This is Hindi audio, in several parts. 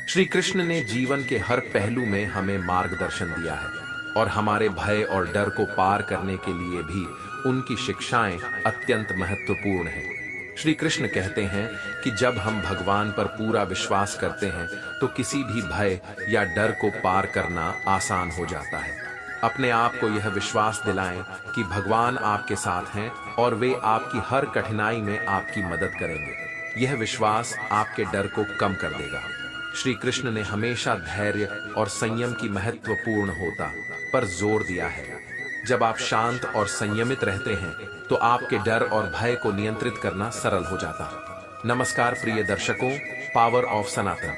श्री कृष्ण ने जीवन के हर पहलू में हमें मार्गदर्शन दिया है और हमारे भय और डर को पार करने के लिए भी उनकी शिक्षाएं अत्यंत महत्वपूर्ण हैं। श्री कृष्ण कहते हैं कि जब हम भगवान पर पूरा विश्वास करते हैं तो किसी भी भय या डर को पार करना आसान हो जाता है। अपने आप को यह विश्वास दिलाएं कि भगवान आपके साथ हैं और वे आपकी हर कठिनाई में आपकी मदद करेंगे। यह विश्वास आपके डर को कम कर देगा। श्री कृष्ण ने हमेशा धैर्य और संयम की महत्वपूर्ण होता पर जोर दिया है। जब आप शांत और संयमित रहते हैं तो आपके डर और भय को नियंत्रित करना सरल हो जाता है। नमस्कार प्रिय दर्शकों, पावर ऑफ सनातन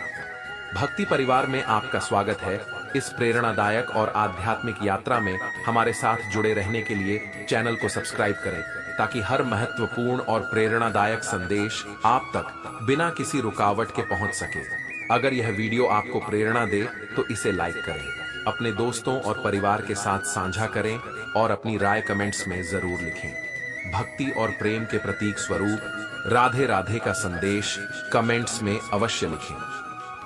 भक्ति परिवार में आपका स्वागत है। इस प्रेरणादायक और आध्यात्मिक यात्रा में हमारे साथ जुड़े रहने के लिए चैनल को सब्सक्राइब करें ताकि हर महत्वपूर्ण और प्रेरणादायक संदेश आप तक बिना किसी रुकावट के पहुंच सके। अगर यह वीडियो आपको प्रेरणा दे तो इसे लाइक करें, अपने दोस्तों और परिवार के साथ साझा करें और अपनी राय कमेंट्स में जरूर लिखें। भक्ति और प्रेम के प्रतीक स्वरूप राधे राधे का संदेश कमेंट्स में अवश्य लिखें।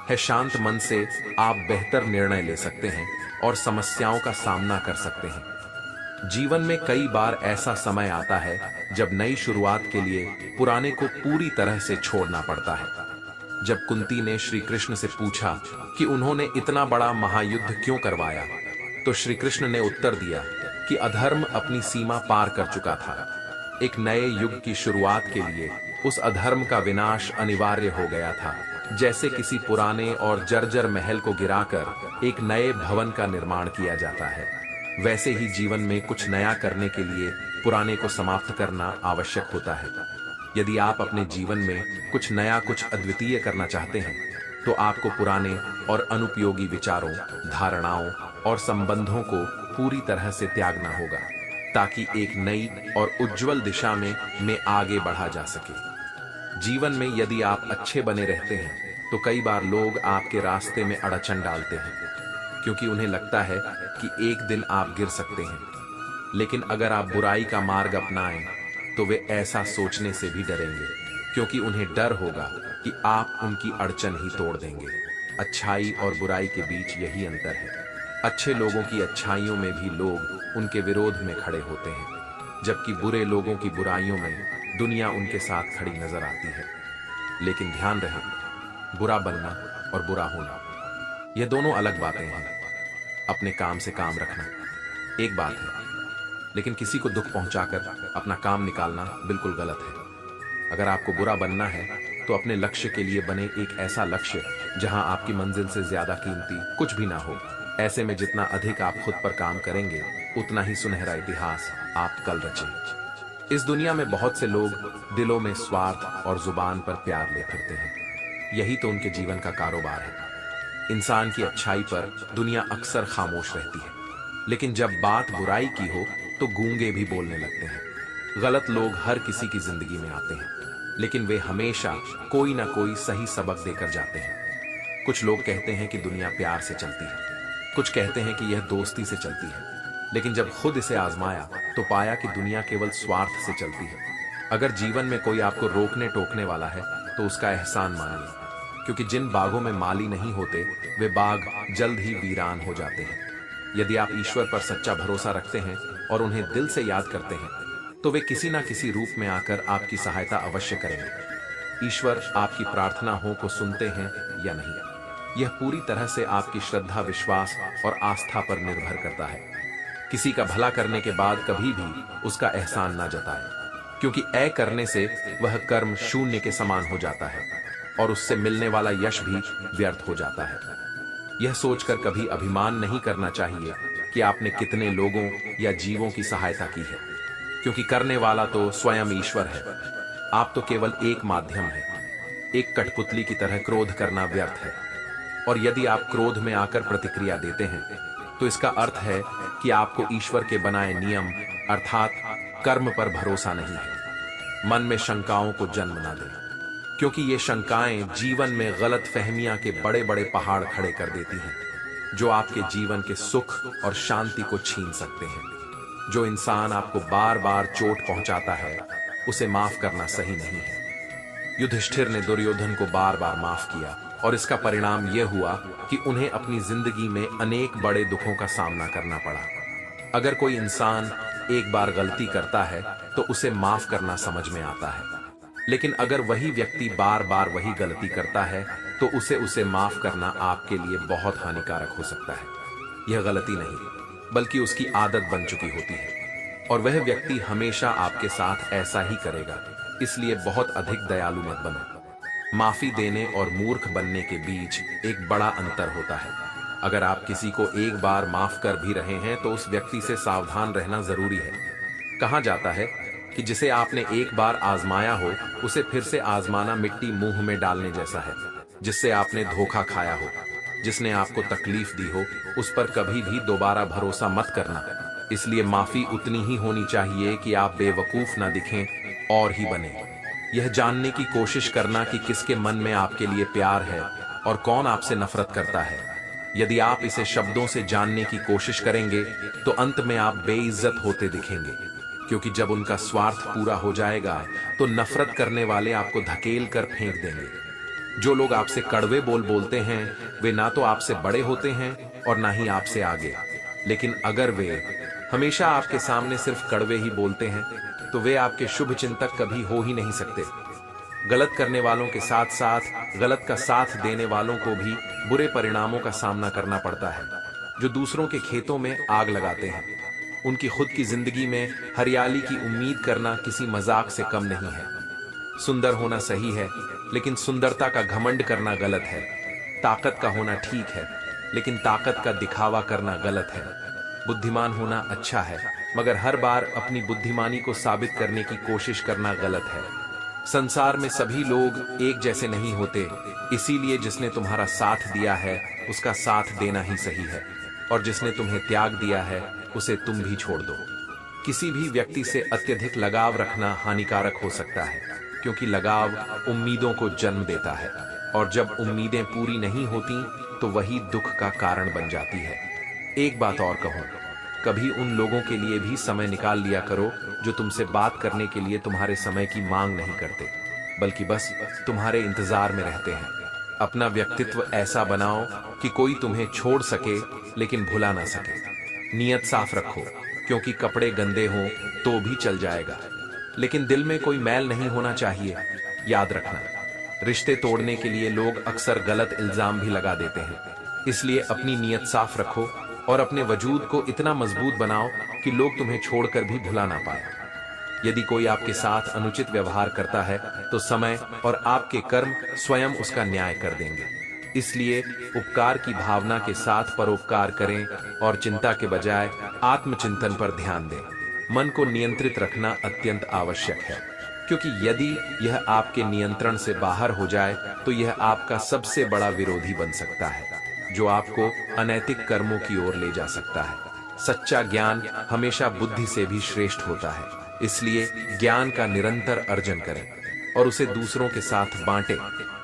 है शांत मन से आप बेहतर निर्णय ले सकते हैं और समस्याओं का सामना कर सकते हैं। जीवन में कई बार ऐसा समय आता है जब नई शुरुआत के लिए पुराने को पूरी तरह से छोड़ना पड़ता है। जब कुंती ने श्री कृष्ण से पूछा कि उन्होंने इतना बड़ा महायुद्ध क्यों करवाया, तो श्री कृष्ण ने उत्तर दिया कि अधर्म अपनी सीमा पार कर चुका था। एक नए युग की शुरुआत के लिए उस अधर्म का विनाश अनिवार्य हो गया था। जैसे किसी पुराने और जर्जर महल को गिराकर एक नए भवन का निर्माण किया जाता है, वैसे ही जीवन में कुछ नया करने के लिए पुराने को समाप्त करना आवश्यक होता है। यदि आप अपने जीवन में कुछ नया, कुछ अद्वितीय करना चाहते हैं तो आपको पुराने और अनुपयोगी विचारों, धारणाओं और संबंधों को पूरी तरह से त्यागना होगा ताकि एक नई और उज्जवल दिशा में आगे बढ़ा जा सके। जीवन में यदि आप अच्छे बने रहते हैं तो कई बार लोग आपके रास्ते में अड़चन डालते हैं क्योंकि उन्हें लगता है कि एक दिन आप गिर सकते हैं। लेकिन अगर आप बुराई का मार्ग अपनाएं तो वे ऐसा सोचने से भी डरेंगे क्योंकि उन्हें डर होगा कि आप उनकी अड़चन ही तोड़ देंगे। अच्छाई और बुराई के बीच यही अंतर है। अच्छे लोगों की अच्छाइयों में भी लोग उनके विरोध में खड़े होते हैं, जबकि बुरे लोगों की बुराइयों में दुनिया उनके साथ खड़ी नजर आती है। लेकिन ध्यान रहे, बुरा बनना और बुरा होना यह दोनों अलग बातें हैं। अपने काम से काम रखना एक बात है, लेकिन किसी को दुख पहुंचाकर अपना काम निकालना बिल्कुल गलत है। अगर आपको बुरा बनना है तो अपने लक्ष्य के लिए बने एक ऐसा लक्ष्य जहां आपकी मंजिल से ज्यादा कीमती कुछ भी ना हो। ऐसे में जितना अधिक आप खुद पर काम करेंगे उतना ही सुनहरा इतिहास आप कल रचें। इस दुनिया में बहुत से लोग दिलों में स्वार्थ और जुबान पर प्यार ले फिरते हैं। यही तो उनके जीवन का कारोबार है। इंसान की अच्छाई पर दुनिया अक्सर खामोश रहती है, लेकिन जब बात बुराई की हो तो गूंगे भी बोलने लगते हैं। गलत लोग हर किसी की जिंदगी में आते हैं, लेकिन वे हमेशा कोई ना कोई सही सबक देकर जाते हैं। कुछ लोग कहते हैं कि दुनिया प्यार से चलती है, कुछ कहते हैं कि यह दोस्ती से चलती है, लेकिन जब खुद इसे आजमाया तो पाया कि दुनिया केवल स्वार्थ से चलती है। अगर जीवन में कोई आपको रोकने टोकने वाला है तो उसका एहसान मानिए, क्योंकि जिन बागों में माली नहीं होते वे बाग जल्द ही वीरान हो जाते हैं। यदि आप ईश्वर पर सच्चा भरोसा रखते हैं और उन्हें दिल से याद करते हैं तो वे किसी ना किसी रूप में आकर आपकी सहायता अवश्य करेंगे। ईश्वर आपकी प्रार्थनाओं को सुनते हैं या नहीं, यह पूरी तरह से आपकी श्रद्धा, विश्वास और आस्था पर निर्भर करता है। किसी का भला करने के बाद कभी भी उसका एहसान ना जताए, क्योंकि ऐ करने से वह कर्म शून्य के समान हो जाता है और उससे मिलने वाला यश भी व्यर्थ हो जाता है। यह सोचकर कभी अभिमान नहीं करना चाहिए कि आपने कितने लोगों या जीवों की सहायता की है, क्योंकि करने वाला तो स्वयं ईश्वर है। आप तो केवल एक माध्यम है। एक कठपुतली की तरह क्रोध करना व्यर्थ है, और यदि आप क्रोध में आकर प्रतिक्रिया देते हैं तो इसका अर्थ है कि आपको ईश्वर के बनाए नियम अर्थात कर्म पर भरोसा नहीं है। मन में शंकाओं को जन्म ना दें, क्योंकि ये शंकाएं जीवन में गलत फहमियां के बड़े बड़े पहाड़ खड़े कर देती हैं, जो आपके जीवन के सुख और शांति को छीन सकते हैं। जो इंसान आपको बार बार चोट पहुंचाता है उसे माफ करना सही नहीं है। युधिष्ठिर ने दुर्योधन को बार बार माफ किया और इसका परिणाम यह हुआ कि उन्हें अपनी जिंदगी में अनेक बड़े दुखों का सामना करना पड़ा। अगर कोई इंसान एक बार गलती करता है तो उसे माफ करना समझ में आता है, लेकिन अगर वही व्यक्ति बार बार वही गलती करता है तो उसे माफ करना आपके लिए बहुत हानिकारक हो सकता है। यह गलती नहीं बल्कि उसकी आदत बन चुकी होती है और वह व्यक्ति हमेशा आपके साथ ऐसा ही करेगा। इसलिए बहुत अधिक दयालु मत बनो। माफी देने और मूर्ख बनने के बीच एक बड़ा अंतर होता है। अगर आप किसी को एक बार माफ कर भी रहे हैं तो उस व्यक्ति से सावधान रहना जरूरी है। कहा जाता है कि जिसे आपने एक बार आजमाया हो उसे फिर से आजमाना मिट्टी मुंह में डालने जैसा है। जिससे आपने धोखा खाया हो, जिसने आपको तकलीफ दी हो, उस पर कभी भी दोबारा भरोसा मत करना। इसलिए माफी उतनी ही होनी चाहिए कि आप बेवकूफ ना दिखें और ही बने। यह जानने की कोशिश करना कि किसके मन में आपके लिए प्यार है और कौन आपसे नफरत करता है। यदि आप इसे शब्दों से जानने की कोशिश करेंगे तो अंत में आप बेइज्जत होते दिखेंगे, क्योंकि जब उनका स्वार्थ पूरा हो जाएगा तो नफरत करने वाले आपको धकेल कर फेंक देंगे। जो लोग आपसे कड़वे बोल बोलते हैं वे ना तो आपसे बड़े होते हैं और ना ही आपसे आगे, लेकिन अगर वे हमेशा आपके सामने सिर्फ कड़वे ही बोलते हैं तो वे आपके शुभ चिंतक कभी हो ही नहीं सकते। गलत करने वालों के साथ साथ गलत का साथ देने वालों को भी बुरे परिणामों का सामना करना पड़ता है। जो दूसरों के खेतों में आग लगाते हैं, उनकी खुद की जिंदगी में हरियाली की उम्मीद करना किसी मजाक से कम नहीं है। सुंदर होना सही है, लेकिन सुंदरता का घमंड करना गलत है। ताकत का होना ठीक है, लेकिन ताकत का दिखावा करना गलत है। बुद्धिमान होना अच्छा है, मगर हर बार अपनी बुद्धिमानी को साबित करने की कोशिश करना गलत है। संसार में सभी लोग एक जैसे नहीं होते, इसीलिए जिसने तुम्हारा साथ दिया है उसका साथ देना ही सही है, और जिसने तुम्हें त्याग दिया है उसे तुम भी छोड़ दो। किसी भी व्यक्ति से अत्यधिक लगाव रखना हानिकारक हो सकता है, क्योंकि लगाव उम्मीदों को जन्म देता है, और जब उम्मीदें पूरी नहीं होती तो वही दुख का कारण बन जाती है। एक बात और कहूं, कभी उन लोगों के लिए भी समय निकाल लिया करो जो तुमसे बात करने के लिए तुम्हारे समय की मांग नहीं करते, बल्कि बस तुम्हारे इंतजार में रहते हैं। अपना व्यक्तित्व ऐसा बनाओ कि कोई तुम्हें छोड़ सके लेकिन भुला ना सके। नियत साफ रखो, क्योंकि कपड़े गंदे हों तो भी चल जाएगा, लेकिन दिल में कोई मैल नहीं होना चाहिए। याद रखना, रिश्ते तोड़ने के लिए लोग अक्सर गलत इल्जाम भी लगा देते हैं। इसलिए अपनी नियत साफ रखो और अपने वजूद को इतना मजबूत बनाओ कि लोग तुम्हें छोड़कर भी भुला ना पाए। यदि कोई आपके साथ अनुचित व्यवहार करता है तो समय और आपके कर्म स्वयं उसका न्याय कर देंगे। इसलिए उपकार की भावना के साथ परोपकार करें और चिंता के बजाय आत्मचिंतन पर ध्यान दें। मन को नियंत्रित रखना अत्यंत आवश्यक है, क्योंकि यदि यह आपके नियंत्रण से बाहर हो जाए तो यह आपका सबसे बड़ा विरोधी बन सकता है, जो आपको अनैतिक कर्मों की ओर ले जा सकता है। सच्चा ज्ञान हमेशा बुद्धि से भी श्रेष्ठ होता है, इसलिए ज्ञान का निरंतर अर्जन करें और उसे दूसरों के साथ बांटें,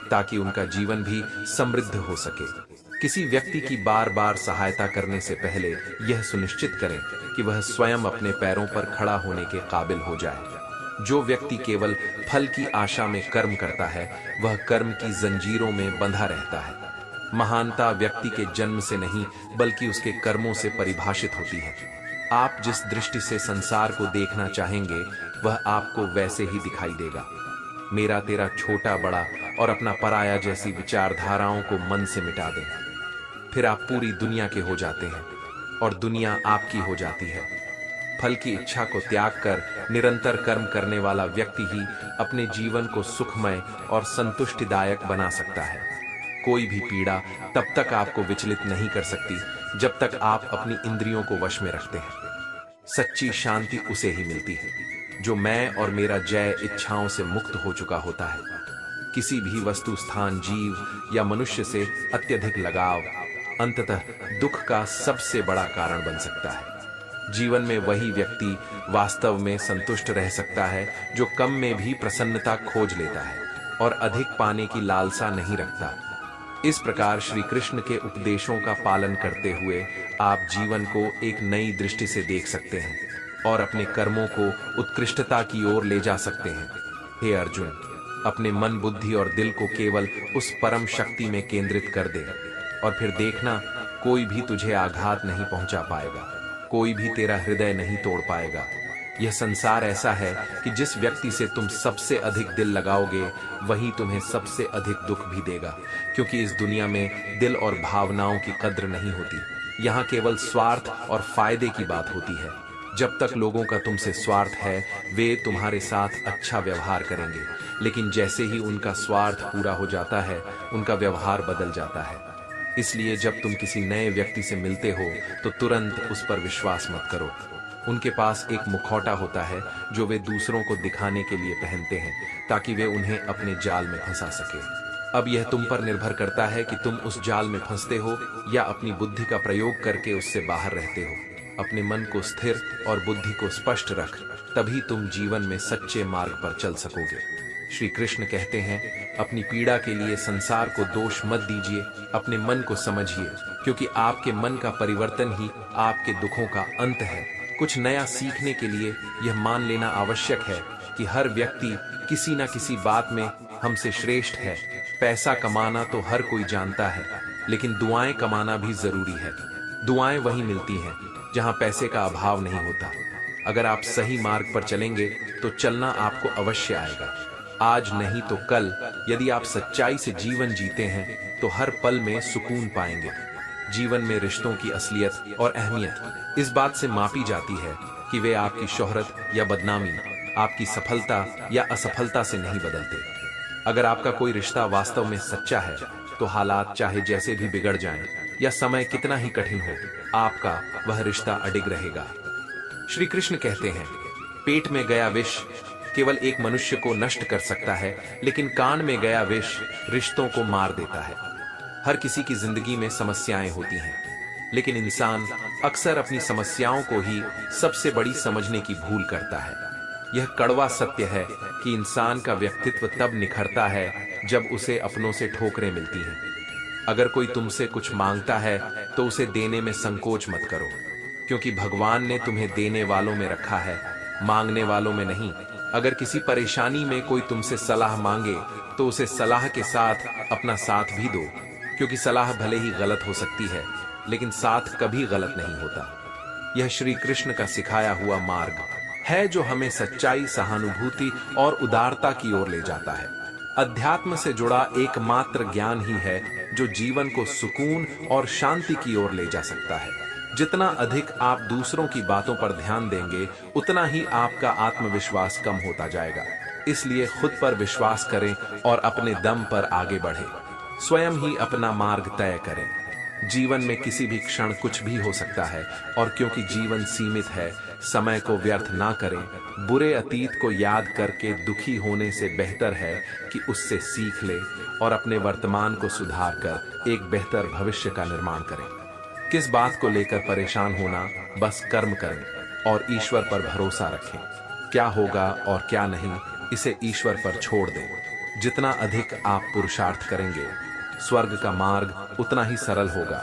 ताकि उनका जीवन भी समृद्ध हो सके। किसी व्यक्ति की बार बार सहायता करने से पहले यह सुनिश्चित करें कि वह स्वयं अपने पैरों पर खड़ा होने के काबिल हो जाए। जो व्यक्ति केवल फल की आशा में कर्म करता है वह कर्म की जंजीरों में बंधा रहता है। महानता व्यक्ति के जन्म से नहीं बल्कि उसके कर्मों से परिभाषित होती है। आप जिस दृष्टि से संसार को देखना चाहेंगे वह आपको वैसे ही दिखाई देगा। मेरा तेरा, छोटा बड़ा और अपना पराया जैसी विचारधाराओं को मन से मिटा दें, फिर आप पूरी दुनिया के हो जाते हैं और दुनिया आपकी हो जाती है। फल की इच्छा को त्याग कर निरंतर कर्म करने वाला व्यक्ति ही अपने जीवन को सुखमय और संतुष्टिदायक बना सकता है। कोई भी पीड़ा तब तक आपको विचलित नहीं कर सकती जब तक आप अपनी इंद्रियों को वश में रखते हैं। सच्ची शांति उसे ही मिलती है जो मैं और मेरा जय इच्छाओं से मुक्त हो चुका होता है। किसी भी वस्तु, स्थान, जीव या मनुष्य से अत्यधिक लगाव अंततः दुख का सबसे बड़ा कारण बन सकता है। जीवन में वही व्यक्ति वास्तव में संतुष्ट रह सकता है जो कम में भी प्रसन्नता खोज लेता है और अधिक पाने की लालसा नहीं रखता। इस प्रकार श्री कृष्ण के उपदेशों का पालन करते हुए आप जीवन को एक नई दृष्टि से देख सकते हैं और अपने कर्मों को उत्कृष्टता की ओर ले जा सकते हैं। हे अर्जुन, अपने मन, बुद्धि और दिल को केवल उस परम शक्ति में केंद्रित कर दे, और फिर देखना, कोई भी तुझे आघात नहीं पहुंचा पाएगा, कोई भी तेरा हृदय नहीं तोड़ पाएगा। यह संसार ऐसा है कि जिस व्यक्ति से तुम सबसे अधिक दिल लगाओगे, वही तुम्हें सबसे अधिक दुख भी देगा, क्योंकि इस दुनिया में दिल और भावनाओं की कद्र नहीं होती। यहाँ केवल स्वार्थ और फायदे की बात होती है। जब तक लोगों का तुमसे स्वार्थ है, वे तुम्हारे साथ अच्छा व्यवहार करेंगे, लेकिन जैसे ही उनका स्वार्थ पूरा हो जाता है, उनका व्यवहार बदल जाता है। इसलिए जब तुम किसी नए व्यक्ति से मिलते हो तो तुरंत उस पर विश्वास मत करो। उनके पास एक मुखौटा होता है जो वे दूसरों को दिखाने के लिए पहनते हैं, ताकि वे उन्हें अपने जाल में फंसा सके। अब यह तुम पर निर्भर करता है कि तुम उस जाल में फंसते हो या अपनी बुद्धि का प्रयोग करके उससे बाहर रहते हो। अपने मन को स्थिर और बुद्धि को स्पष्ट रख, तभी तुम जीवन में सच्चे मार्ग पर चल सकोगे। श्री कृष्ण कहते हैं, अपनी पीड़ा के लिए संसार को दोष मत दीजिए, अपने मन को समझिए, क्योंकि आपके मन का परिवर्तन ही आपके दुखों का अंत है। कुछ नया सीखने के लिए यह मान लेना आवश्यक है कि हर व्यक्ति किसी न किसी बात में हमसे श्रेष्ठ है। पैसा कमाना तो हर कोई जानता है, लेकिन दुआएं कमाना भी जरूरी है। दुआएं वहीं मिलती हैं जहां पैसे का अभाव नहीं होता। अगर आप सही मार्ग पर चलेंगे तो चलना आपको अवश्य आएगा। आज नहीं तो कल यदि आप सच्चाई से जीवन जीते हैं तो हर पल में सुकून पाएंगे। जीवन में रिश्तों की असलियत और अहमियत इस बात से मापी जाती है कि वे आपकी शोहरत या बदनामी, आपकी सफलता या असफलता से नहीं बदलते। अगर आपका कोई रिश्ता वास्तव में सच्चा है तो हालात चाहे जैसे भी बिगड़ जाएं या समय कितना ही कठिन हो, आपका वह रिश्ता अडिग रहेगा। श्री कृष्ण कहते हैं, पेट में गया विष केवल एक मनुष्य को नष्ट कर सकता है, लेकिन कान में गया विष रिश्तों को मार देता है। हर किसी की जिंदगी में समस्याएं होती हैं, लेकिन इंसान अक्सर अपनी समस्याओं को ही सबसे बड़ी समझने की भूल करता है। यह कड़वा सत्य है कि इंसान का व्यक्तित्व तब निखरता है जब उसे अपनों से ठोकरें मिलती हैं। अगर कोई तुमसे कुछ मांगता है तो उसे देने में संकोच मत करो, क्योंकि भगवान ने तुम्हें देने वालों में रखा है, मांगने वालों में नहीं। अगर किसी परेशानी में कोई तुमसे सलाह मांगे तो उसे सलाह के साथ अपना साथ भी दो, क्योंकि सलाह भले ही गलत हो सकती है, लेकिन साथ कभी गलत नहीं होता। यह श्री कृष्ण का सिखाया हुआ मार्ग है जो हमें सच्चाई, सहानुभूति और उदारता की ओर ले जाता है। अध्यात्म से जुड़ा एकमात्र ज्ञान ही है जो जीवन को सुकून और शांति की ओर ले जा सकता है। जितना अधिक आप दूसरों की बातों पर ध्यान देंगे, उतना ही आपका आत्मविश्वास कम होता जाएगा। इसलिए खुद पर विश्वास करें और अपने दम पर आगे बढ़ें। स्वयं ही अपना मार्ग तय करें। जीवन में किसी भी क्षण कुछ भी हो सकता है, और क्योंकि जीवन सीमित है, समय को व्यर्थ ना करें। बुरे अतीत को याद करके दुखी होने से बेहतर है कि उससे सीख ले और अपने वर्तमान को सुधार कर एक बेहतर भविष्य का निर्माण करें। किस बात को लेकर परेशान होना, बस कर्म करें और ईश्वर पर भरोसा रखें। क्या होगा और क्या नहीं, इसे ईश्वर पर छोड़ दें। जितना अधिक आप पुरुषार्थ करेंगे, स्वर्ग का मार्ग उतना ही सरल होगा।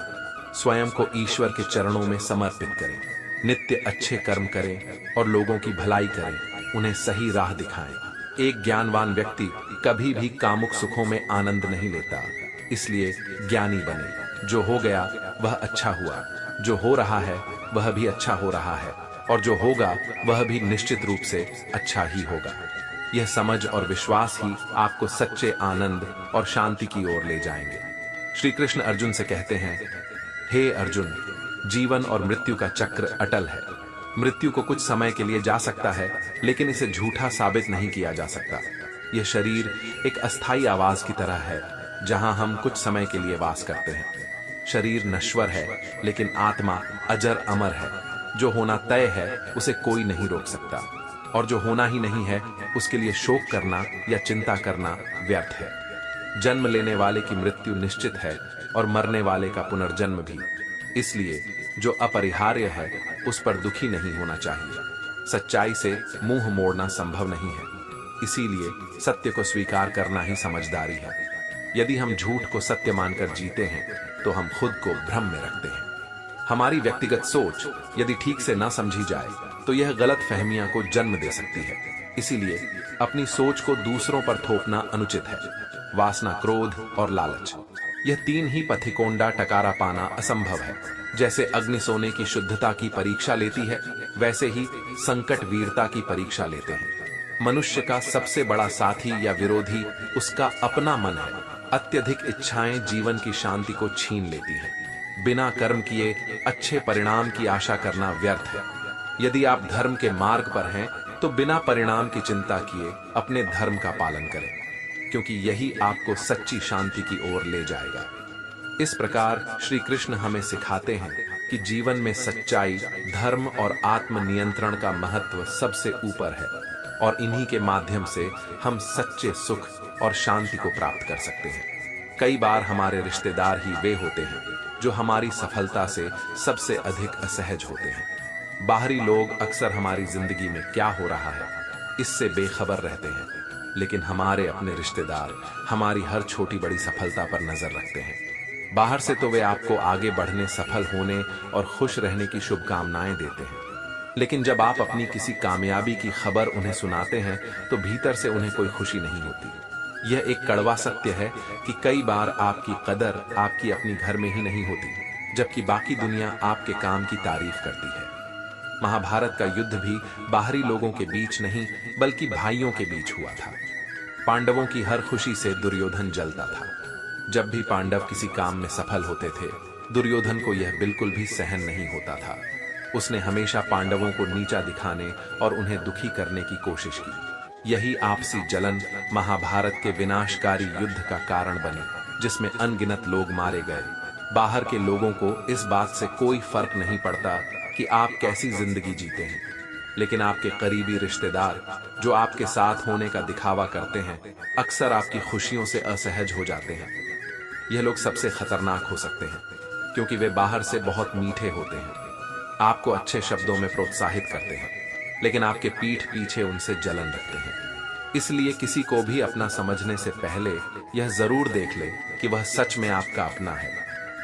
स्वयं को ईश्वर के चरणों में समर्पित करें, नित्य अच्छे कर्म करें और लोगों की भलाई करें, उन्हें सही राह दिखाएं। एक ज्ञानवान व्यक्ति कभी भी कामुक सुखों में आनंद नहीं लेता, इसलिए ज्ञानी बने। जो हो गया वह अच्छा हुआ, जो हो रहा है वह भी अच्छा हो रहा है, और जो होगा वह भी निश्चित रूप से अच्छा ही होगा। यह समझ और विश्वास ही आपको सच्चे आनंद और शांति की ओर ले जाएंगे। श्री कृष्ण अर्जुन से कहते हैं, हे अर्जुन, जीवन और मृत्यु का चक्र अटल है। मृत्यु को कुछ समय के लिए जा सकता है, लेकिन इसे झूठा साबित नहीं किया जा सकता। यह शरीर एक अस्थायी आवाज की तरह है, जहां हम कुछ समय के लिए वास करते हैं। शरीर नश्वर है, लेकिन आत्मा अजर अमर है। जो होना तय है उसे कोई नहीं रोक सकता, और जो होना ही नहीं है उसके लिए शोक करना या चिंता करना व्यर्थ है। जन्म लेने वाले की मृत्यु निश्चित है और मरने वाले का पुनर्जन्म भी। इसलिए जो अपरिहार्य है उस पर दुखी नहीं होना चाहिए। सच्चाई से मुंह मोड़ना संभव नहीं है, इसीलिए सत्य को स्वीकार करना ही समझदारी है। यदि हम झूठ को सत्य मानकर जीते हैं तो हम खुद को भ्रम में रखते हैं। हमारी व्यक्तिगत सोच यदि ठीक से ना समझी जाए तो यह गलत फहमियां को जन्म दे सकती है। इसीलिए अपनी सोच को दूसरों पर थोपना अनुचित है। वासना, क्रोध और लालच, यह तीन ही पथिकोंडा टकारा पाना असंभव है। जैसे अग्नि सोने की शुद्धता की परीक्षा लेती है, वैसे ही संकट वीरता की परीक्षा लेते हैं। मनुष्य का सबसे बड़ा साथी या विरोधी उसका अपना मन है। अत्यधिक इच्छाएं जीवन की शांति को छीन लेती हैं। बिना कर्म किए अच्छे परिणाम की आशा करना व्यर्थ है। यदि आप धर्म के मार्ग पर हैं, तो बिना परिणाम की चिंता किए अपने धर्म का पालन करें, क्योंकि यही आपको सच्ची शांति की ओर ले जाएगा। इस प्रकार श्री कृष्ण हमें सिखाते हैं कि जीवन में सच्चाई, धर्म और आत्म नियंत्रण का महत्व सबसे ऊपर है, और इन्हीं के माध्यम से हम सच्चे सुख और शांति को प्राप्त कर सकते हैं। कई बार हमारे रिश्तेदार ही वे होते हैं जो हमारी सफलता से सबसे अधिक असहज होते हैं। बाहरी लोग अक्सर हमारी जिंदगी में क्या हो रहा है इससे बेखबर रहते हैं, लेकिन हमारे अपने रिश्तेदार हमारी हर छोटी बड़ी सफलता पर नजर रखते हैं। बाहर से तो वे आपको आगे बढ़ने, सफल होने और खुश रहने की शुभकामनाएं देते हैं, लेकिन जब आप अपनी किसी कामयाबी की खबर उन्हें सुनाते हैं तो भीतर से उन्हें कोई खुशी नहीं होती। यह एक कड़वा सत्य है कि कई बार आपकी कदर आपकी अपनी घर में ही नहीं होती, जबकि बाकी दुनिया आपके काम की तारीफ करती है। महाभारत का युद्ध भी बाहरी लोगों के बीच नहीं बल्कि भाइयों के बीच हुआ था। पांडवों की हर खुशी से दुर्योधन जलता था। जब भी पांडव किसी काम में सफल होते थे, दुर्योधन को यह बिल्कुल भी सहन नहीं होता था। उसने हमेशा पांडवों को नीचा दिखाने और उन्हें दुखी करने की कोशिश की। यही आपसी जलन महाभारत के विनाशकारी युद्ध का कारण बनी, जिसमें अनगिनत लोग मारे गए। बाहर के लोगों को इस बात से कोई फर्क नहीं पड़ता कि आप कैसी जिंदगी जीते हैं, लेकिन आपके करीबी रिश्तेदार जो आपके साथ होने का दिखावा करते हैं, अक्सर आपकी खुशियों से असहज हो जाते हैं। यह लोग सबसे खतरनाक हो सकते हैं, क्योंकि वे बाहर से बहुत मीठे होते हैं, आपको अच्छे शब्दों में प्रोत्साहित करते हैं, लेकिन आपके पीठ पीछे उनसे जलन रखते हैं। इसलिए किसी को भी अपना समझने से पहले यह जरूर देख ले कि वह सच में आपका अपना है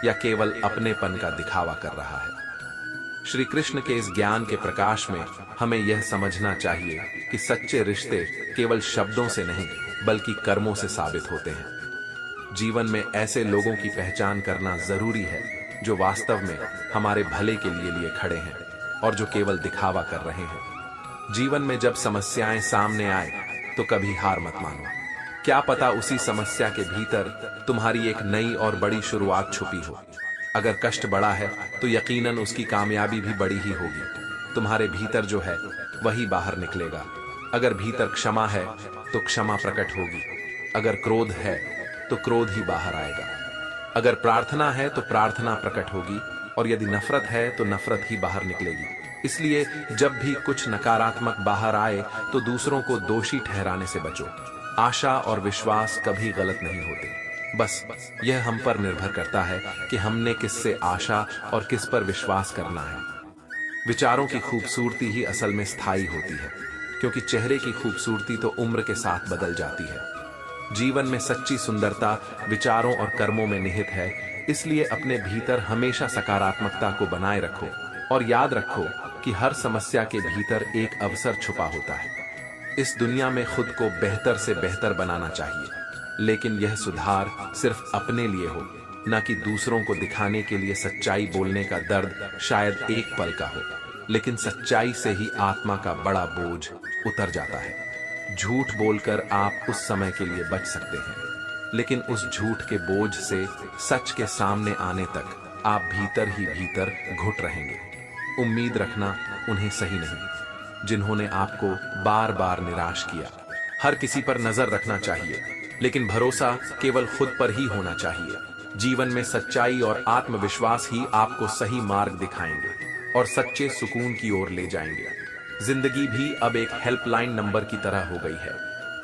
या केवल अपनेपन का दिखावा कर रहा है। श्री कृष्ण के इस ज्ञान के प्रकाश में हमें यह समझना चाहिए कि सच्चे रिश्ते केवल शब्दों से नहीं बल्कि कर्मों से साबित होते हैं। जीवन में ऐसे लोगों की पहचान करना जरूरी है जो वास्तव में हमारे भले के लिए खड़े हैं और जो केवल दिखावा कर रहे हैं। जीवन में जब समस्याएं सामने आए तो कभी हार मत मानो। क्या पता उसी समस्या के भीतर तुम्हारी एक नई और बड़ी शुरुआत छुपी हो। अगर कष्ट बड़ा है तो यकीनन उसकी कामयाबी भी बड़ी ही होगी। तुम्हारे भीतर जो है वही बाहर निकलेगा। अगर भीतर क्षमा है तो क्षमा प्रकट होगी। अगर क्रोध है तो क्रोध ही बाहर आएगा। अगर प्रार्थना है तो प्रार्थना प्रकट होगी, और यदि नफरत है तो नफरत ही बाहर निकलेगी। इसलिए जब भी कुछ नकारात्मक बाहर आए तो दूसरों को दोषी ठहराने से बचो। आशा और विश्वास कभी गलत नहीं होते। बस यह हम पर निर्भर करता है कि हमने किससे आशा और किस पर विश्वास करना है। विचारों की खूबसूरती ही असल में स्थायी होती है, क्योंकि चेहरे की खूबसूरती तो उम्र के साथ बदल जाती है। जीवन में सच्ची सुंदरता विचारों और कर्मों में निहित है। इसलिए अपने भीतर हमेशा सकारात्मकता को बनाए रखो और याद रखो कि हर समस्या के भीतर एक अवसर छुपा होता है। इस दुनिया में खुद को बेहतर से बेहतर बनाना चाहिए, लेकिन यह सुधार सिर्फ अपने लिए हो, न कि दूसरों को दिखाने के लिए। सच्चाई बोलने का दर्द शायद एक पल का हो, लेकिन सच्चाई से ही आत्मा का बड़ा बोझ उतर जाता है। झूठ बोलकर आप उस समय के लिए बच सकते हैं, लेकिन उस झूठ के बोझ से सच के सामने आने तक आप भीतर ही भीतर घुट रहेंगे। उम्मीद रखना उन्हें सही नहीं जिन्होंने आपको बार बार निराश किया। हर किसी पर नजर रखना चाहिए, लेकिन भरोसा केवल खुद पर ही होना चाहिए। जीवन में सच्चाई और आत्मविश्वास ही आपको सही मार्ग दिखाएंगे और सच्चे सुकून की ओर ले जाएंगे। जिंदगी भी अब एक हेल्पलाइन नंबर की तरह हो गई है।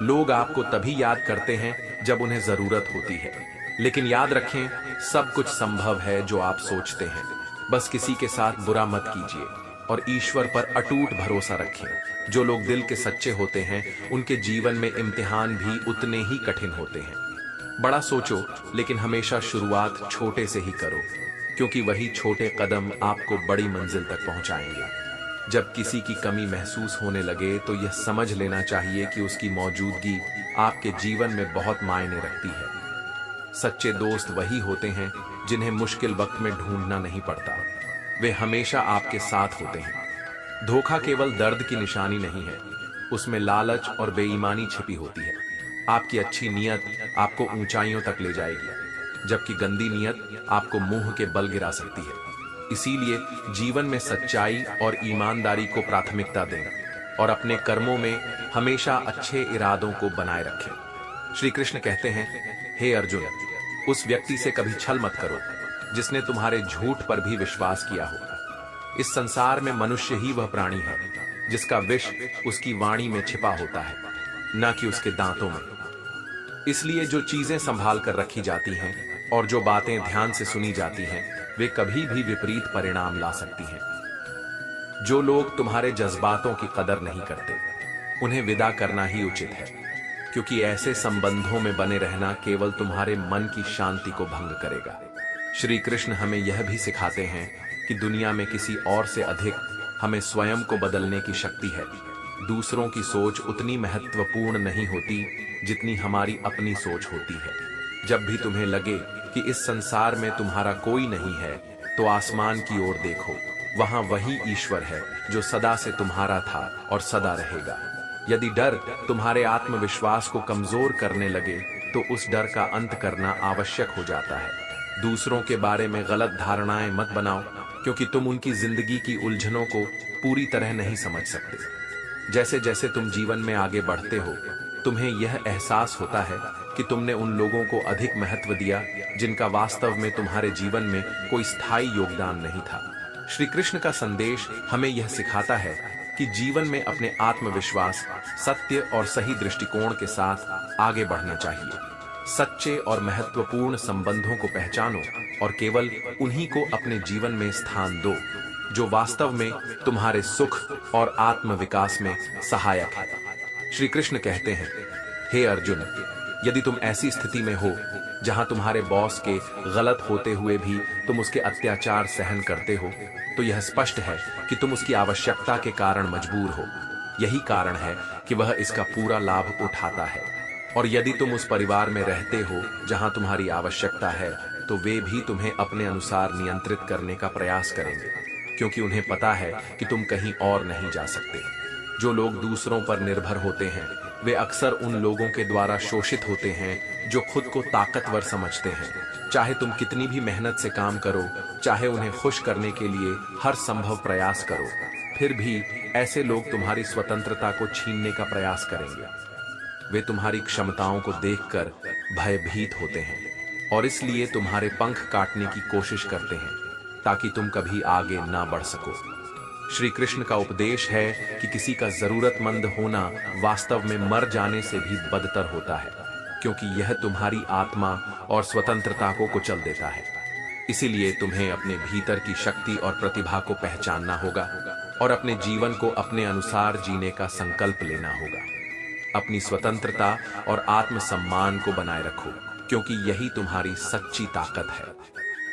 लोग आपको तभी याद करते हैं जब उन्हें जरूरत होती है, लेकिन याद रखें, सब कुछ संभव है जो आप सोचते हैं। बस किसी के साथ बुरा मत कीजिए और ईश्वर पर अटूट भरोसा रखें। जो लोग दिल के सच्चे होते हैं उनके जीवन में इम्तिहान भी उतने ही कठिन होते हैं। बड़ा सोचो, लेकिन हमेशा शुरुआत छोटे से ही करो, क्योंकि वही छोटे कदम आपको बड़ी मंजिल तक पहुंचाएंगे। जब किसी की कमी महसूस होने लगे तो यह समझ लेना चाहिए कि उसकी मौजूदगी आपके जीवन में बहुत मायने रखती है। सच्चे दोस्त वही होते हैं जिन्हें मुश्किल वक्त में ढूंढना नहीं पड़ता, वे हमेशा आपके साथ होते हैं। धोखा केवल दर्द की निशानी नहीं है, उसमें लालच और बेईमानी छिपी होती है। आपकी अच्छी नीयत आपको ऊंचाइयों तक ले जाएगी, जबकि गंदी नीयत आपको मुंह के बल गिरा सकती है। इसीलिए जीवन में सच्चाई और ईमानदारी को प्राथमिकता दें और अपने कर्मों में हमेशा अच्छे इरादों को बनाए रखें। श्री कृष्ण कहते हैं, हे अर्जुन, उस व्यक्ति से कभी छल मत करो जिसने तुम्हारे झूठ पर भी विश्वास किया हो। इस संसार में मनुष्य ही वह प्राणी है जिसका विष उसकी वाणी में छिपा होता है, न कि उसके दांतों में। इसलिए जो चीजें संभाल कर रखी जाती हैं और जो बातें ध्यान से सुनी जाती हैं, वे कभी भी विपरीत परिणाम ला सकती हैं। जो लोग तुम्हारे जज्बातों की कदर नहीं करते, उन्हें विदा करना ही उचित है, क्योंकि ऐसे संबंधों में बने रहना केवल तुम्हारे मन की शांति को भंग करेगा। श्री कृष्ण हमें यह भी सिखाते हैं कि दुनिया में किसी और से अधिक हमें स्वयं को बदलने की शक्ति है। दूसरों की सोच उतनी महत्वपूर्ण नहीं होती जितनी हमारी अपनी सोच होती है। जब भी तुम्हें लगे कि इस संसार में तुम्हारा कोई नहीं है, तो आसमान की ओर देखो, वहां वही ईश्वर है जो सदा से तुम्हारा था और सदा रहेगा। यदि डर तुम्हारे आत्मविश्वास को कमजोर करने लगे, तो उस डर का अंत करना आवश्यक हो जाता है। दूसरों के बारे में गलत धारणाएं मत बनाओ, क्योंकि तुम उनकी जिंदगी की उलझनों को पूरी तरह नहीं समझ सकते। जैसे जैसे तुम जीवन में आगे बढ़ते हो, तुम्हें यह एहसास होता है कि तुमने उन लोगों को अधिक महत्व दिया जिनका वास्तव में तुम्हारे जीवन में कोई स्थायी योगदान नहीं था। श्री कृष्ण का संदेश हमें यह सिखाता है कि जीवन में अपने आत्मविश्वास, सत्य और सही दृष्टिकोण के साथ आगे बढ़ना चाहिए। सच्चे और महत्वपूर्ण संबंधों को पहचानो और केवल उन्हीं को अपने जीवन में स्थान दो जो वास्तव में तुम्हारे सुख और आत्मविकास में सहायक है। श्री कृष्ण कहते हैं, हे अर्जुन, यदि तुम ऐसी स्थिति में हो जहां तुम्हारे बॉस के गलत होते हुए भी तुम उसके अत्याचार सहन करते हो, तो यह स्पष्ट है कि तुम उसकी आवश्यकता के कारण मजबूर हो। यही कारण है कि वह इसका पूरा लाभ उठाता है। और यदि तुम उस परिवार में रहते हो जहां तुम्हारी आवश्यकता है, तो वे भी तुम्हें अपने अनुसार नियंत्रित करने का प्रयास करेंगे, क्योंकि उन्हें पता है कि तुम कहीं और नहीं जा सकते। जो लोग दूसरों पर निर्भर होते हैं, वे अक्सर उन लोगों के द्वारा शोषित होते हैं जो खुद को ताकतवर समझते हैं। चाहे तुम कितनी भी मेहनत से काम करो, चाहे उन्हें खुश करने के लिए हर संभव प्रयास करो, फिर भी ऐसे लोग तुम्हारी स्वतंत्रता को छीनने का प्रयास करेंगे। वे तुम्हारी क्षमताओं को देखकर भयभीत होते हैं और इसलिए तुम्हारे पंख काटने की कोशिश करते हैं, ताकि तुम कभी आगे ना बढ़ सको। श्री कृष्ण का उपदेश है कि किसी का जरूरतमंद होना वास्तव में मर जाने से भी बदतर होता है, क्योंकि यह तुम्हारी आत्मा और स्वतंत्रता को कुचल देता है। इसीलिए तुम्हें अपने भीतर की शक्ति और प्रतिभा को पहचानना होगा और अपने जीवन को अपने अनुसार जीने का संकल्प लेना होगा। अपनी स्वतंत्रता और आत्मसम्मान को बनाए रखो, क्योंकि यही तुम्हारी सच्ची ताकत है।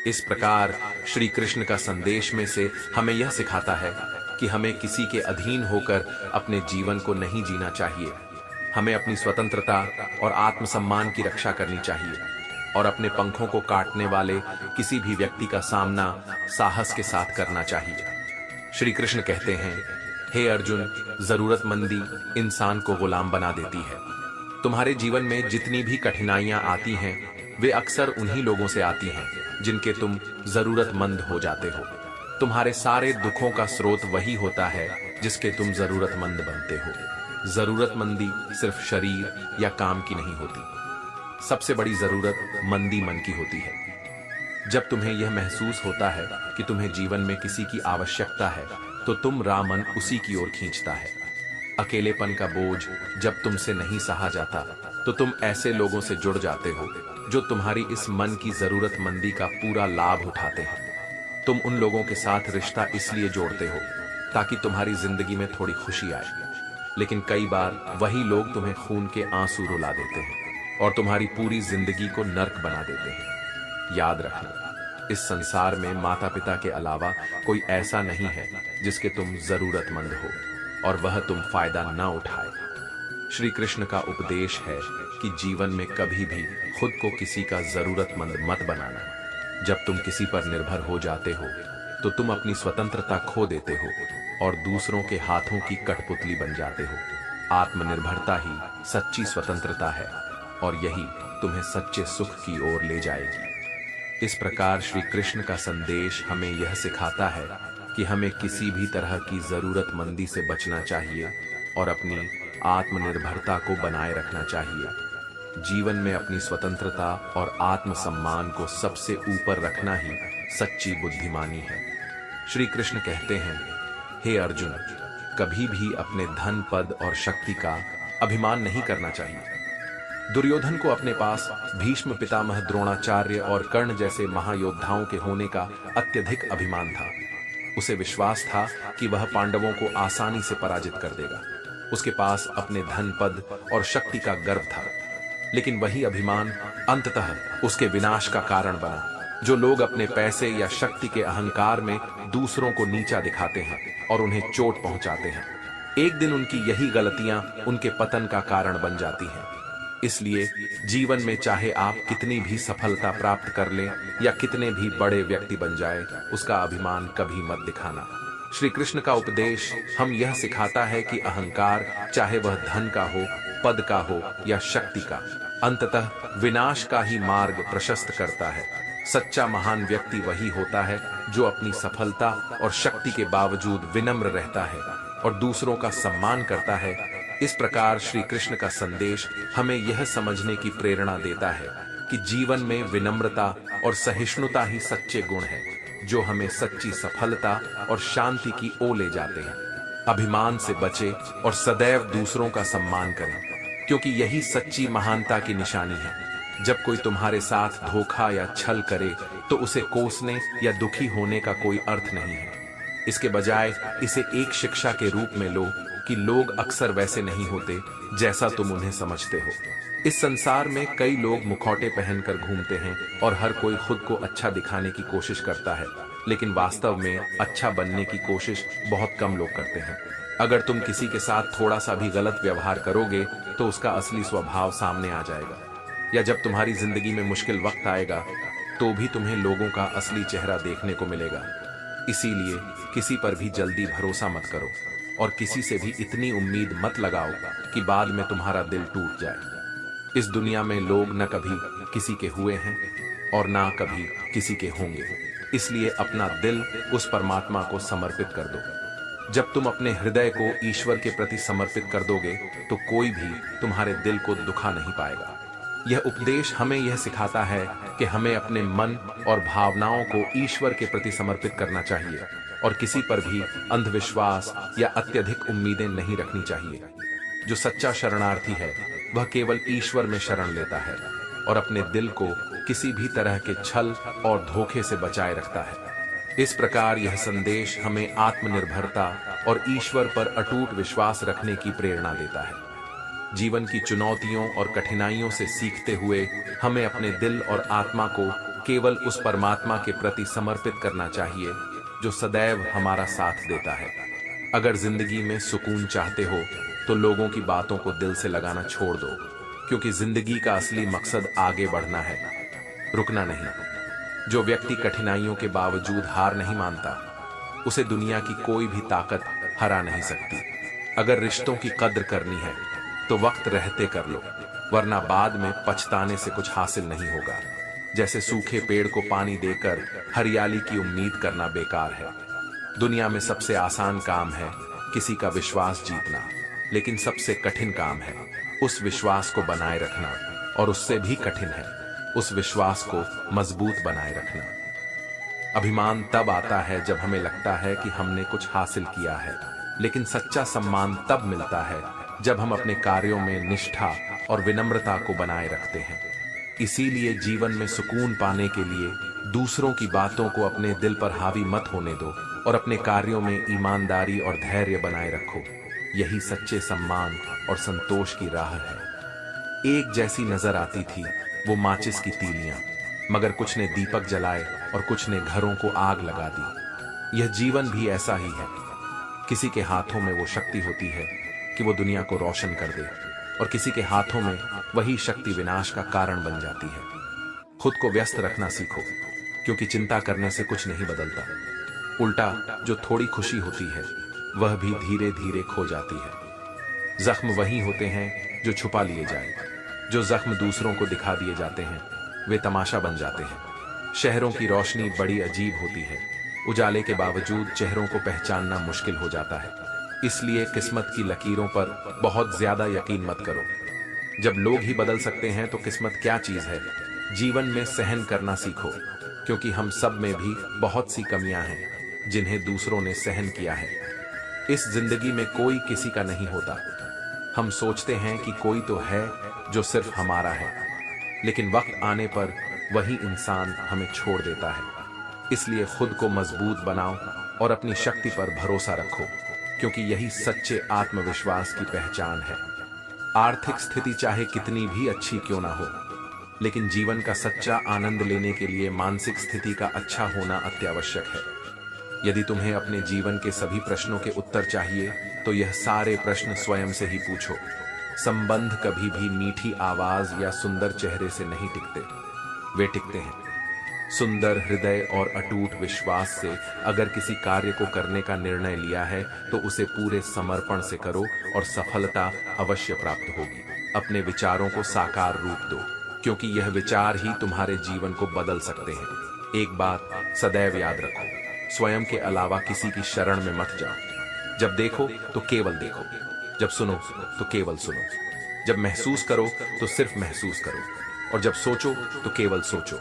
इस प्रकार श्री कृष्ण का संदेश में से हमें यह सिखाता है कि हमें किसी के अधीन होकर अपने जीवन को नहीं जीना चाहिए। हमें अपनी स्वतंत्रता और आत्मसम्मान की रक्षा करनी चाहिए और अपने पंखों को काटने वाले किसी भी व्यक्ति का सामना साहस के साथ करना चाहिए। श्री कृष्ण कहते हैं, हे अर्जुन, जरूरतमंदी इंसान को गुलाम बना देती है। तुम्हारे जीवन में जितनी भी कठिनाइयां आती हैं, वे अक्सर उन्हीं लोगों से आती हैं जिनके तुम जरूरतमंद हो जाते हो। तुम्हारे सारे दुखों का स्रोत वही होता है जिसके तुम जरूरतमंद बनते हो। जरूरतमंदी सिर्फ शरीर या काम की नहीं होती, सबसे बड़ी जरूरत मंदी मन की होती है। जब तुम्हें यह महसूस होता है कि तुम्हें जीवन में किसी की आवश्यकता है, तो तुम मन उसी की ओर खींचता है। अकेलेपन का बोझ जब तुमसे नहीं सहा जाता, तो तुम ऐसे लोगों से जुड़ जाते हो जो तुम्हारी इस मन की जरूरतमंदी का पूरा लाभ उठाते हैं। तुम उन लोगों के साथ रिश्ता इसलिए जोड़ते हो ताकि तुम्हारी जिंदगी में थोड़ी खुशी आए, लेकिन कई बार वही लोग तुम्हें खून के आंसू रुला देते हैं और तुम्हारी पूरी जिंदगी को नर्क बना देते हैं। याद रखना, इस संसार में माता पिता के अलावा कोई ऐसा नहीं है जिसके तुम जरूरतमंद हो और वह तुम फायदा न उठाए। श्री कृष्ण का उपदेश है कि जीवन में कभी भी खुद को किसी का जरूरतमंद मत बनाना। जब तुम किसी पर निर्भर हो जाते हो तो तुम अपनी स्वतंत्रता खो देते हो और दूसरों के हाथों की कठपुतली बन जाते हो। आत्मनिर्भरता ही सच्ची स्वतंत्रता है और यही तुम्हें सच्चे सुख की ओर ले जाएगी। इस प्रकार श्री कृष्ण का संदेश हमें यह सिखाता है कि हमें किसी भी तरह की जरूरतमंदी से बचना चाहिए और अपनी आत्मनिर्भरता को बनाए रखना चाहिए। जीवन में अपनी स्वतंत्रता और आत्मसम्मान को सबसे ऊपर रखना ही सच्ची बुद्धिमानी है। श्री कृष्ण कहते हैं, हे अर्जुन, कभी भी अपने धन, पद और शक्ति का अभिमान नहीं करना चाहिए। दुर्योधन को अपने पास भीष्म, पितामह द्रोणाचार्य और कर्ण जैसे महायोद्धाओं के होने का अत्यधिक अभिमान था। उसे विश्वास था कि वह पांडवों को आसानी से पराजित कर देगा। उसके पास अपने धन, पद और शक्ति का गर्व था, लेकिन वही अभिमान अंततः उसके विनाश का कारण बना। जो लोग अपने पैसे या शक्ति के अहंकार में दूसरों को नीचा दिखाते हैं और उन्हें चोट पहुंचाते हैं, एक दिन उनकी यही गलतियां उनके पतन का कारण बन जाती हैं। इसलिए जीवन में चाहे आप कितनी भी सफलता प्राप्त कर लें या कितने भी बड़े व्यक्ति बन जाए, उसका अभिमान कभी मत दिखाना। श्री कृष्ण का उपदेश हम यह सिखाता है कि अहंकार, चाहे वह धन का हो, पद का हो या शक्ति का, अंततः विनाश का ही मार्ग प्रशस्त करता है। सच्चा महान व्यक्ति वही होता है जो अपनी सफलता और शक्ति के बावजूद विनम्र रहता है और दूसरों का सम्मान करता है। इस प्रकार श्री कृष्ण का संदेश हमें यह समझने की प्रेरणा देता है कि जीवन में विनम्रता और सहिष्णुता ही सच्चे गुण हैं, जो हमें सच्ची सफलता और शांति की ओर ले जाते हैं। अभिमान से बचें और सदैव दूसरों का सम्मान करें, क्योंकि यही सच्ची महानता की निशानी है। जब कोई तुम्हारे साथ धोखा या छल करे तो उसे कोसने या दुखी होने का कोई अर्थ नहीं है। इसके बजाय इसे एक शिक्षा के रूप में लो कि लोग अक्सर वैसे नहीं होते जैसा तुम उन्हें समझते हो। इस संसार में कई लोग मुखौटे पहनकर घूमते हैं और हर कोई खुद को अच्छा दिखाने की कोशिश करता है, लेकिन वास्तव में अच्छा बनने की कोशिश बहुत कम लोग करते हैं। अगर तुम किसी के साथ थोड़ा सा भी गलत व्यवहार करोगे तो उसका असली स्वभाव सामने आ जाएगा, या जब तुम्हारी जिंदगी में मुश्किल वक्त आएगा तो भी तुम्हें लोगों का असली चेहरा देखने को मिलेगा। इसीलिए किसी पर भी जल्दी भरोसा मत करो और किसी से भी इतनी उम्मीद मत लगाओ कि बाद में तुम्हारा दिल टूट जाए। इस दुनिया में लोग न कभी किसी के हुए हैं और ना कभी किसी के होंगे, इसलिए अपना दिल उस परमात्मा को समर्पित कर दो। जब तुम अपने हृदय को ईश्वर के प्रति समर्पित कर दोगे तो कोई भी तुम्हारे दिल को दुखा नहीं पाएगा। यह उपदेश हमें यह सिखाता है कि हमें अपने मन और भावनाओं को ईश्वर के प्रति समर्पित करना चाहिए और किसी पर भी अंधविश्वास या अत्यधिक उम्मीदें नहीं रखनी चाहिए। जो सच्चा शरणार्थी है वह केवल ईश्वर में शरण लेता है और अपने दिल को किसी भी तरह के छल और धोखे से बचाए रखता है। इस प्रकार यह संदेश हमें आत्मनिर्भरता और ईश्वर पर अटूट विश्वास रखने की प्रेरणा देता है। जीवन की चुनौतियों और कठिनाइयों से सीखते हुए हमें अपने दिल और आत्मा को केवल उस परमात्मा के प्रति समर्पित करना चाहिए जो सदैव हमारा साथ देता है। अगर जिंदगी में सुकून चाहते हो तो लोगों की बातों को दिल से लगाना छोड़ दो, क्योंकि जिंदगी का असली मकसद आगे बढ़ना है, रुकना नहीं। जो व्यक्ति कठिनाइयों के बावजूद हार नहीं मानता, उसे दुनिया की कोई भी ताकत हरा नहीं सकती। अगर रिश्तों की कद्र करनी है तो वक्त रहते कर लो, वरना बाद में पछताने से कुछ हासिल नहीं होगा। जैसे सूखे पेड़ को पानी देकर हरियाली की उम्मीद करना बेकार है। दुनिया में सबसे आसान काम है किसी का विश्वास जीतना, लेकिन सबसे कठिन काम है उस विश्वास को बनाए रखना, और उससे भी कठिन है उस विश्वास को मजबूत बनाए रखना। अभिमान तब आता है जब हमें लगता है कि हमने कुछ हासिल किया है, लेकिन सच्चा सम्मान तब मिलता है जब हम अपने कार्यों में निष्ठा और विनम्रता को बनाए रखते हैं। इसीलिए जीवन में सुकून पाने के लिए दूसरों की बातों को अपने दिल पर हावी मत होने दो और अपने कार्यों में ईमानदारी और धैर्य बनाए रखो। यही सच्चे सम्मान और संतोष की राह है। एक जैसी नजर आती थी वो माचिस की तीलियां। मगर कुछ ने दीपक जलाए और कुछ ने घरों को आग लगा दी। यह जीवन भी ऐसा ही है। किसी के हाथों में वो शक्ति होती है कि वो दुनिया को रोशन कर दे, और किसी के हाथों में वही शक्ति विनाश का कारण बन जाती है। खुद को व्यस्त रखना सीखो, क्योंकि चिंता करने से कुछ नहीं बदलता। उल्टा जो थोड़ी खुशी होती है वह भी धीरे धीरे खो जाती है। जख्म वही होते हैं जो छुपा लिए जाए। जो जख्म दूसरों को दिखा दिए जाते हैं वे तमाशा बन जाते हैं। शहरों की रोशनी बड़ी अजीब होती है। उजाले के बावजूद चेहरों को पहचानना मुश्किल हो जाता है। इसलिए किस्मत की लकीरों पर बहुत ज्यादा यकीन मत करो। जब लोग ही बदल सकते हैं तो किस्मत क्या चीज है। जीवन में सहन करना सीखो, क्योंकि हम सब में भी बहुत सी कमियां हैं जिन्हें दूसरों ने सहन किया है। इस जिंदगी में कोई किसी का नहीं होता। हम सोचते हैं कि कोई तो है जो सिर्फ हमारा है, लेकिन वक्त आने पर वही इंसान हमें छोड़ देता है। इसलिए खुद को मजबूत बनाओ और अपनी शक्ति पर भरोसा रखो, क्योंकि यही सच्चे आत्मविश्वास की पहचान है। आर्थिक स्थिति चाहे कितनी भी अच्छी क्यों ना हो, लेकिन जीवन का सच्चा आनंद लेने के लिए मानसिक स्थिति का अच्छा होना अत्यावश्यक है। यदि तुम्हें अपने जीवन के सभी प्रश्नों के उत्तर चाहिए तो यह सारे प्रश्न स्वयं से ही पूछो। संबंध कभी भी मीठी आवाज या सुंदर चेहरे से नहीं टिकते, वे टिकते हैं सुंदर हृदय और अटूट विश्वास से। अगर किसी कार्य को करने का निर्णय लिया है तो उसे पूरे समर्पण से करो और सफलता अवश्य प्राप्त होगी। अपने विचारों को साकार रूप दो, क्योंकि यह विचार ही तुम्हारे जीवन को बदल सकते हैं। एक बात सदैव याद रखो, स्वयं के अलावा किसी की शरण में मत जाओ। जब देखो तो केवल देखो, जब सुनो तो केवल सुनो, जब महसूस करो तो सिर्फ महसूस करो, और जब सोचो तो केवल सोचो।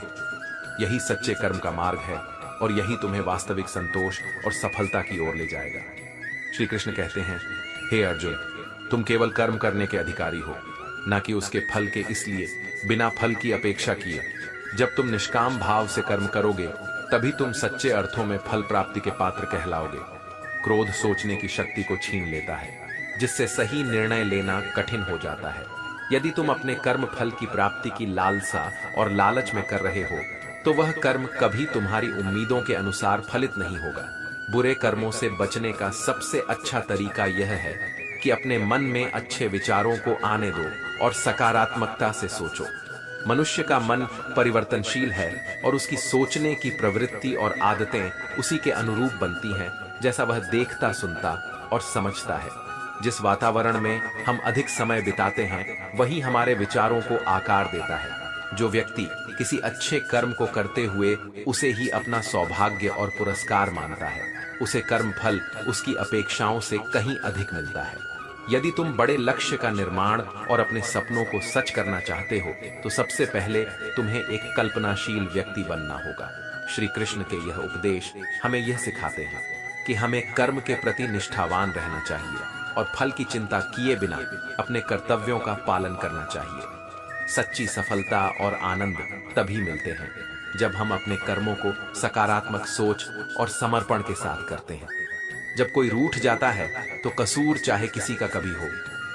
यही सच्चे कर्म का मार्ग है और यही तुम्हें वास्तविक संतोष और सफलता की ओर ले जाएगा। श्री कृष्ण कहते हैं, हे अर्जुन, तुम केवल कर्म करने के अधिकारी हो, ना कि उसके फल के, इसलिए बिना फल की अपेक्षा किए जब तुम निष्काम भाव से कर्म करोगे तभी तुम सच्चे अर्थों में फल प्राप्ति के पात्र कहलाओगे। क्रोध सोचने की शक्ति को छीन लेता है, जिससे सही निर्णय लेना कठिन हो जाता है। यदि तुम अपने कर्म फल की प्राप्ति की लालसा और लालच में कर रहे हो तो वह कर्म कभी तुम्हारी उम्मीदों के अनुसार फलित नहीं होगा। बुरे कर्मों से बचने का सबसे अच्छा तरीका यह है कि अपने मन में अच्छे विचारों को आने दो और सकारात्मकता से सोचो। मनुष्य का मन परिवर्तनशील है और उसकी सोचने की प्रवृत्ति और आदतें उसी के अनुरूप बनती हैं जैसा वह देखता, सुनता और समझता है। जिस वातावरण में हम अधिक समय बिताते हैं वही हमारे विचारों को आकार देता है। जो व्यक्ति किसी अच्छे कर्म को करते हुए उसे ही अपना सौभाग्य और पुरस्कार मानता है, उसे कर्म फल उसकी अपेक्षाओं से कहीं अधिक मिलता है। यदि तुम बड़े लक्ष्य का निर्माण और अपने सपनों को सच करना चाहते हो तो सबसे पहले तुम्हें एक कल्पनाशील व्यक्ति बनना होगा। श्री कृष्ण के यह उपदेश हमें यह सिखाते हैं कि हमें कर्म के प्रति निष्ठावान रहना चाहिए और फल की चिंता किए बिना अपने कर्तव्यों का पालन करना चाहिए। सच्ची सफलता और आनंद तभी मिलते हैं जब हम अपने कर्मों को सकारात्मक सोच और समर्पण के साथ करते हैं। जब कोई रूठ जाता है तो कसूर चाहे किसी का कभी हो,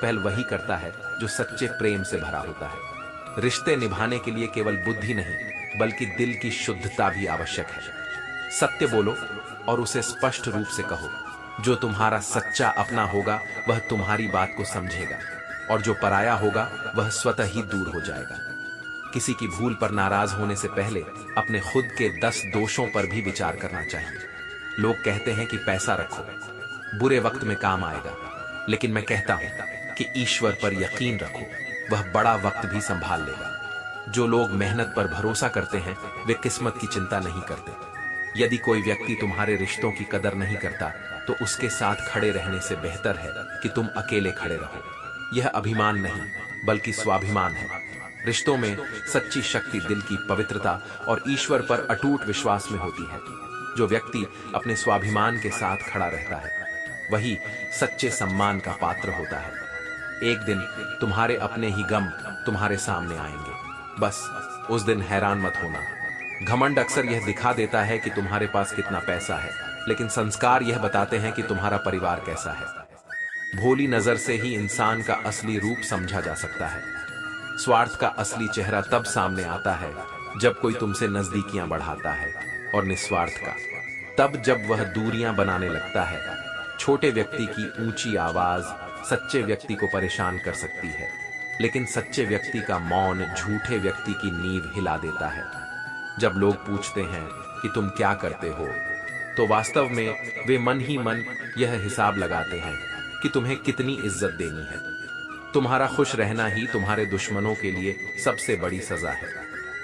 पहल वही करता है जो सच्चे प्रेम से भरा होता है। रिश्ते निभाने के लिए केवल बुद्धि नहीं बल्कि दिल की शुद्धता भी आवश्यक है। सत्य बोलो और उसे स्पष्ट रूप से कहो। जो तुम्हारा सच्चा अपना होगा वह तुम्हारी बात को समझेगा, और जो पराया होगा वह स्वतः ही दूर हो जाएगा। किसी की भूल पर नाराज होने से पहले अपने खुद के 10 दोषों पर भी विचार करना चाहिए। लोग कहते हैं कि पैसा रखो, बुरे वक्त में काम आएगा, लेकिन मैं कहता हूं कि ईश्वर पर यकीन रखो, वह बड़ा वक्त भी संभाल लेगा। जो लोग मेहनत पर भरोसा करते हैं वे किस्मत की चिंता नहीं करते। यदि कोई व्यक्ति तुम्हारे रिश्तों की कदर नहीं करता तो उसके साथ खड़े रहने से बेहतर है कि तुम अकेले खड़े रहो। यह अभिमान नहीं बल्कि स्वाभिमान है। रिश्तों में सच्ची शक्ति दिल की पवित्रता और ईश्वर पर अटूट विश्वास में होती है। जो व्यक्ति अपने स्वाभिमान के साथ खड़ा रहता है वही सच्चे सम्मान का पात्र होता है। एक दिन तुम्हारे अपने ही गम तुम्हारे सामने आएंगे, बस उस दिन हैरान मत होना। घमंड अक्सर यह दिखा देता है कि तुम्हारे पास कितना पैसा है, लेकिन संस्कार यह बताते हैं कि तुम्हारा परिवार कैसा है। भोली नजर से ही इंसान का असली रूप समझा जा सकता है। स्वार्थ का असली चेहरा तब सामने आता है जब कोई तुमसे नजदीकियां बढ़ाता है और निस्वार्थ का, तब जब वह दूरियां बनाने लगता है। छोटे व्यक्ति की ऊंची आवाज सच्चे व्यक्ति को परेशान कर सकती है, लेकिन सच्चे व्यक्ति का मौन झूठे व्यक्ति की नींव हिला देता है। जब लोग पूछते हैं कि तुम क्या करते हो, तो वास्तव में वे मन ही मन यह हिसाब लगाते हैं कि तुम्हें कितनी इज्जत देनी है। तुम्हारा खुश रहना ही तुम्हारे दुश्मनों के लिए सबसे बड़ी सजा है।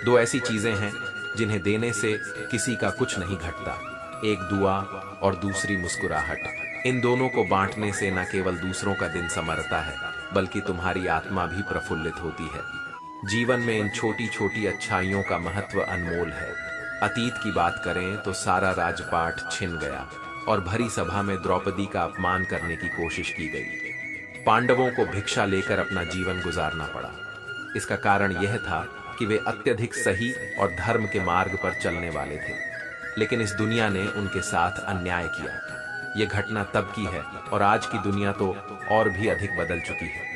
दो ऐसी चीजें हैं जिन्हें देने से किसी का कुछ नहीं घटता, एक दुआ और दूसरी मुस्कुराहट। इन दोनों को बांटने से न केवल दूसरों का दिन संवरता है, बल्कि तुम्हारी आत्मा भी प्रफुल्लित होती है। जीवन में इन छोटी छोटी अच्छाइयों का महत्व अनमोल है। अतीत की बात करें तो सारा राजपाट छिन गया और भरी सभा में द्रौपदी का अपमान करने की कोशिश की गई। पांडवों को भिक्षा लेकर अपना जीवन गुजारना पड़ा। इसका कारण यह था कि वे अत्यधिक सही और धर्म के मार्ग पर चलने वाले थे, लेकिन इस दुनिया ने उनके साथ अन्याय किया। यह घटना तब की है और आज की दुनिया तो और भी अधिक बदल चुकी है।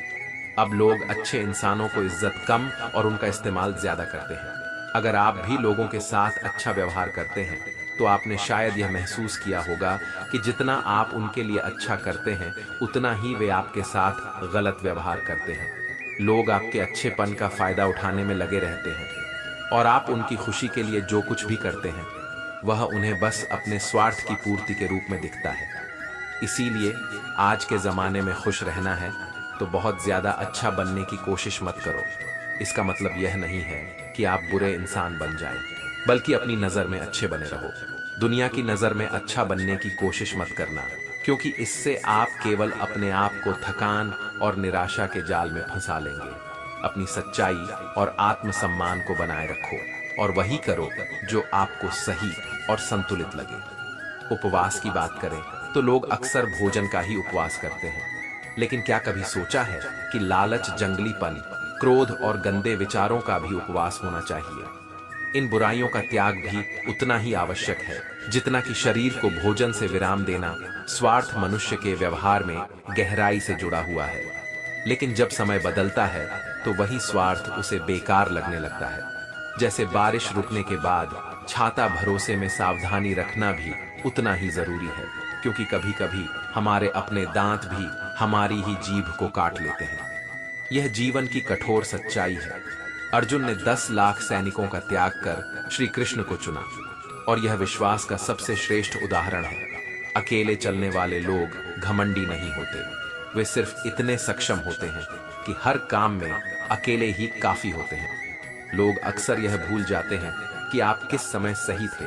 अब लोग अच्छे इंसानों को इज्जत कम और उनका इस्तेमाल ज्यादा करते हैं। अगर आप भी लोगों के साथ अच्छा व्यवहार करते हैं तो आपने शायद यह महसूस किया होगा कि जितना आप उनके लिए अच्छा करते हैं, उतना ही वे आपके साथ गलत व्यवहार करते हैं। लोग आपके अच्छेपन का फायदा उठाने में लगे रहते हैं और आप उनकी खुशी के लिए जो कुछ भी करते हैं, वह उन्हें बस अपने स्वार्थ की पूर्ति के रूप में दिखता है। इसीलिए आज के जमाने में खुश रहना है तो बहुत ज्यादा अच्छा बनने की कोशिश मत करो। इसका मतलब यह नहीं है कि आप बुरे इंसान बन जाएं, बल्कि अपनी नजर में अच्छे बने रहो। दुनिया की नजर में अच्छा बनने की कोशिश मत करना, क्योंकि इससे आप केवल अपने आप को थकान और निराशा के जाल में फंसा लेंगे। अपनी सच्चाई और आत्मसम्मान को बनाए रखो और वही करो जो आपको सही और संतुलित लगे। उपवास की बात करें तो लोग अक्सर भोजन का ही उपवास करते हैं, लेकिन क्या कभी सोचा है कि लालच, जंगलीपन, क्रोध और गंदे विचारों का भी उपवास होना चाहिए। इन बुराइयों का त्याग भी उतना ही आवश्यक है जितना कि शरीर को भोजन से विराम देना। स्वार्थ मनुष्य के व्यवहार में गहराई से जुड़ा हुआ है, लेकिन जब समय बदलता है तो वही स्वार्थ उसे बेकार लगने लगता है। जैसे बारिश रुकने के बाद छाता भरोसे में सावधानी रखना भी उतना ही जरूरी है, क्योंकि कभी कभी हमारे अपने दांत भी हमारी ही जीभ को काट लेते हैं। यह जीवन की कठोर सच्चाई है। अर्जुन ने 10 लाख सैनिकों का त्याग कर श्री कृष्ण को चुना, और यह विश्वास का सबसे श्रेष्ठ उदाहरण है। अकेले चलने वाले लोग घमंडी नहीं होते, वे सिर्फ इतने सक्षम होते हैं कि हर काम में अकेले ही काफी होते हैं। लोग अक्सर यह भूल जाते हैं कि आप किस समय सही थे,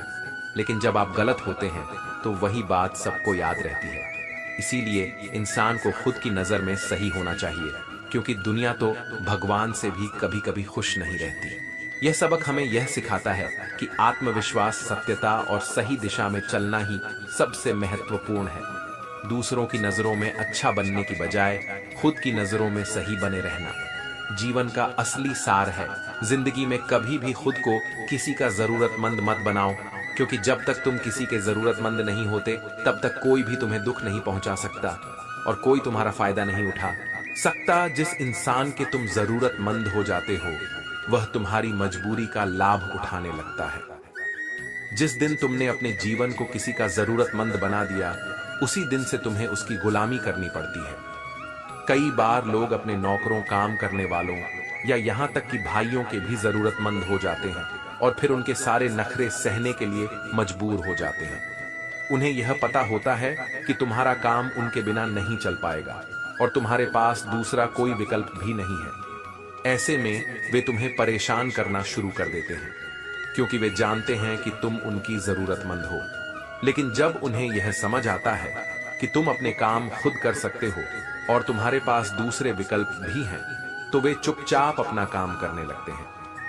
लेकिन जब आप गलत होते हैं तो वही बात सबको याद रहती है। इसीलिए इंसान को खुद की नजर में सही होना चाहिए, क्योंकि दुनिया तो भगवान से भी कभी कभी खुश नहीं रहती। यह सबक हमें यह सिखाता है कि आत्मविश्वास, सत्यता और सही दिशा में चलना ही सबसे महत्वपूर्ण है। दूसरों की नजरों में अच्छा बनने की बजाय खुद की नजरों में सही बने रहना जीवन का असली सार है। जिंदगी में कभी भी खुद को किसी का जरूरतमंद मत बनाओ, क्योंकि जब तक तुम किसी के जरूरतमंद नहीं होते, तब तक कोई भी तुम्हें दुख नहीं पहुंचा सकता और कोई तुम्हारा फायदा नहीं उठा सकता। जिस इंसान के तुम जरूरतमंद हो जाते हो, वह तुम्हारी मजबूरी का लाभ उठाने लगता है। जिस दिन तुमने अपने जीवन को किसी का जरूरतमंद बना दिया, उसी दिन से तुम्हें उसकी गुलामी करनी पड़ती है। कई बार लोग अपने नौकरों, काम करने वालों या यहाँ तक कि भाइयों के भी जरूरतमंद हो जाते हैं और फिर उनके सारे नखरे सहने के लिए मजबूर हो जाते हैं। उन्हें यह पता होता है कि तुम्हारा काम उनके बिना नहीं चल पाएगा और तुम्हारे पास दूसरा कोई विकल्प भी नहीं है। ऐसे में वे तुम्हें परेशान करना शुरू कर देते हैं, क्योंकि वे जानते हैं कि तुम उनकी जरूरतमंद हो। लेकिन जब उन्हें यह समझ आता है कि तुम अपने काम खुद कर सकते हो और तुम्हारे पास दूसरे विकल्प भी हैं, तो वे चुपचाप अपना काम करने लगते हैं,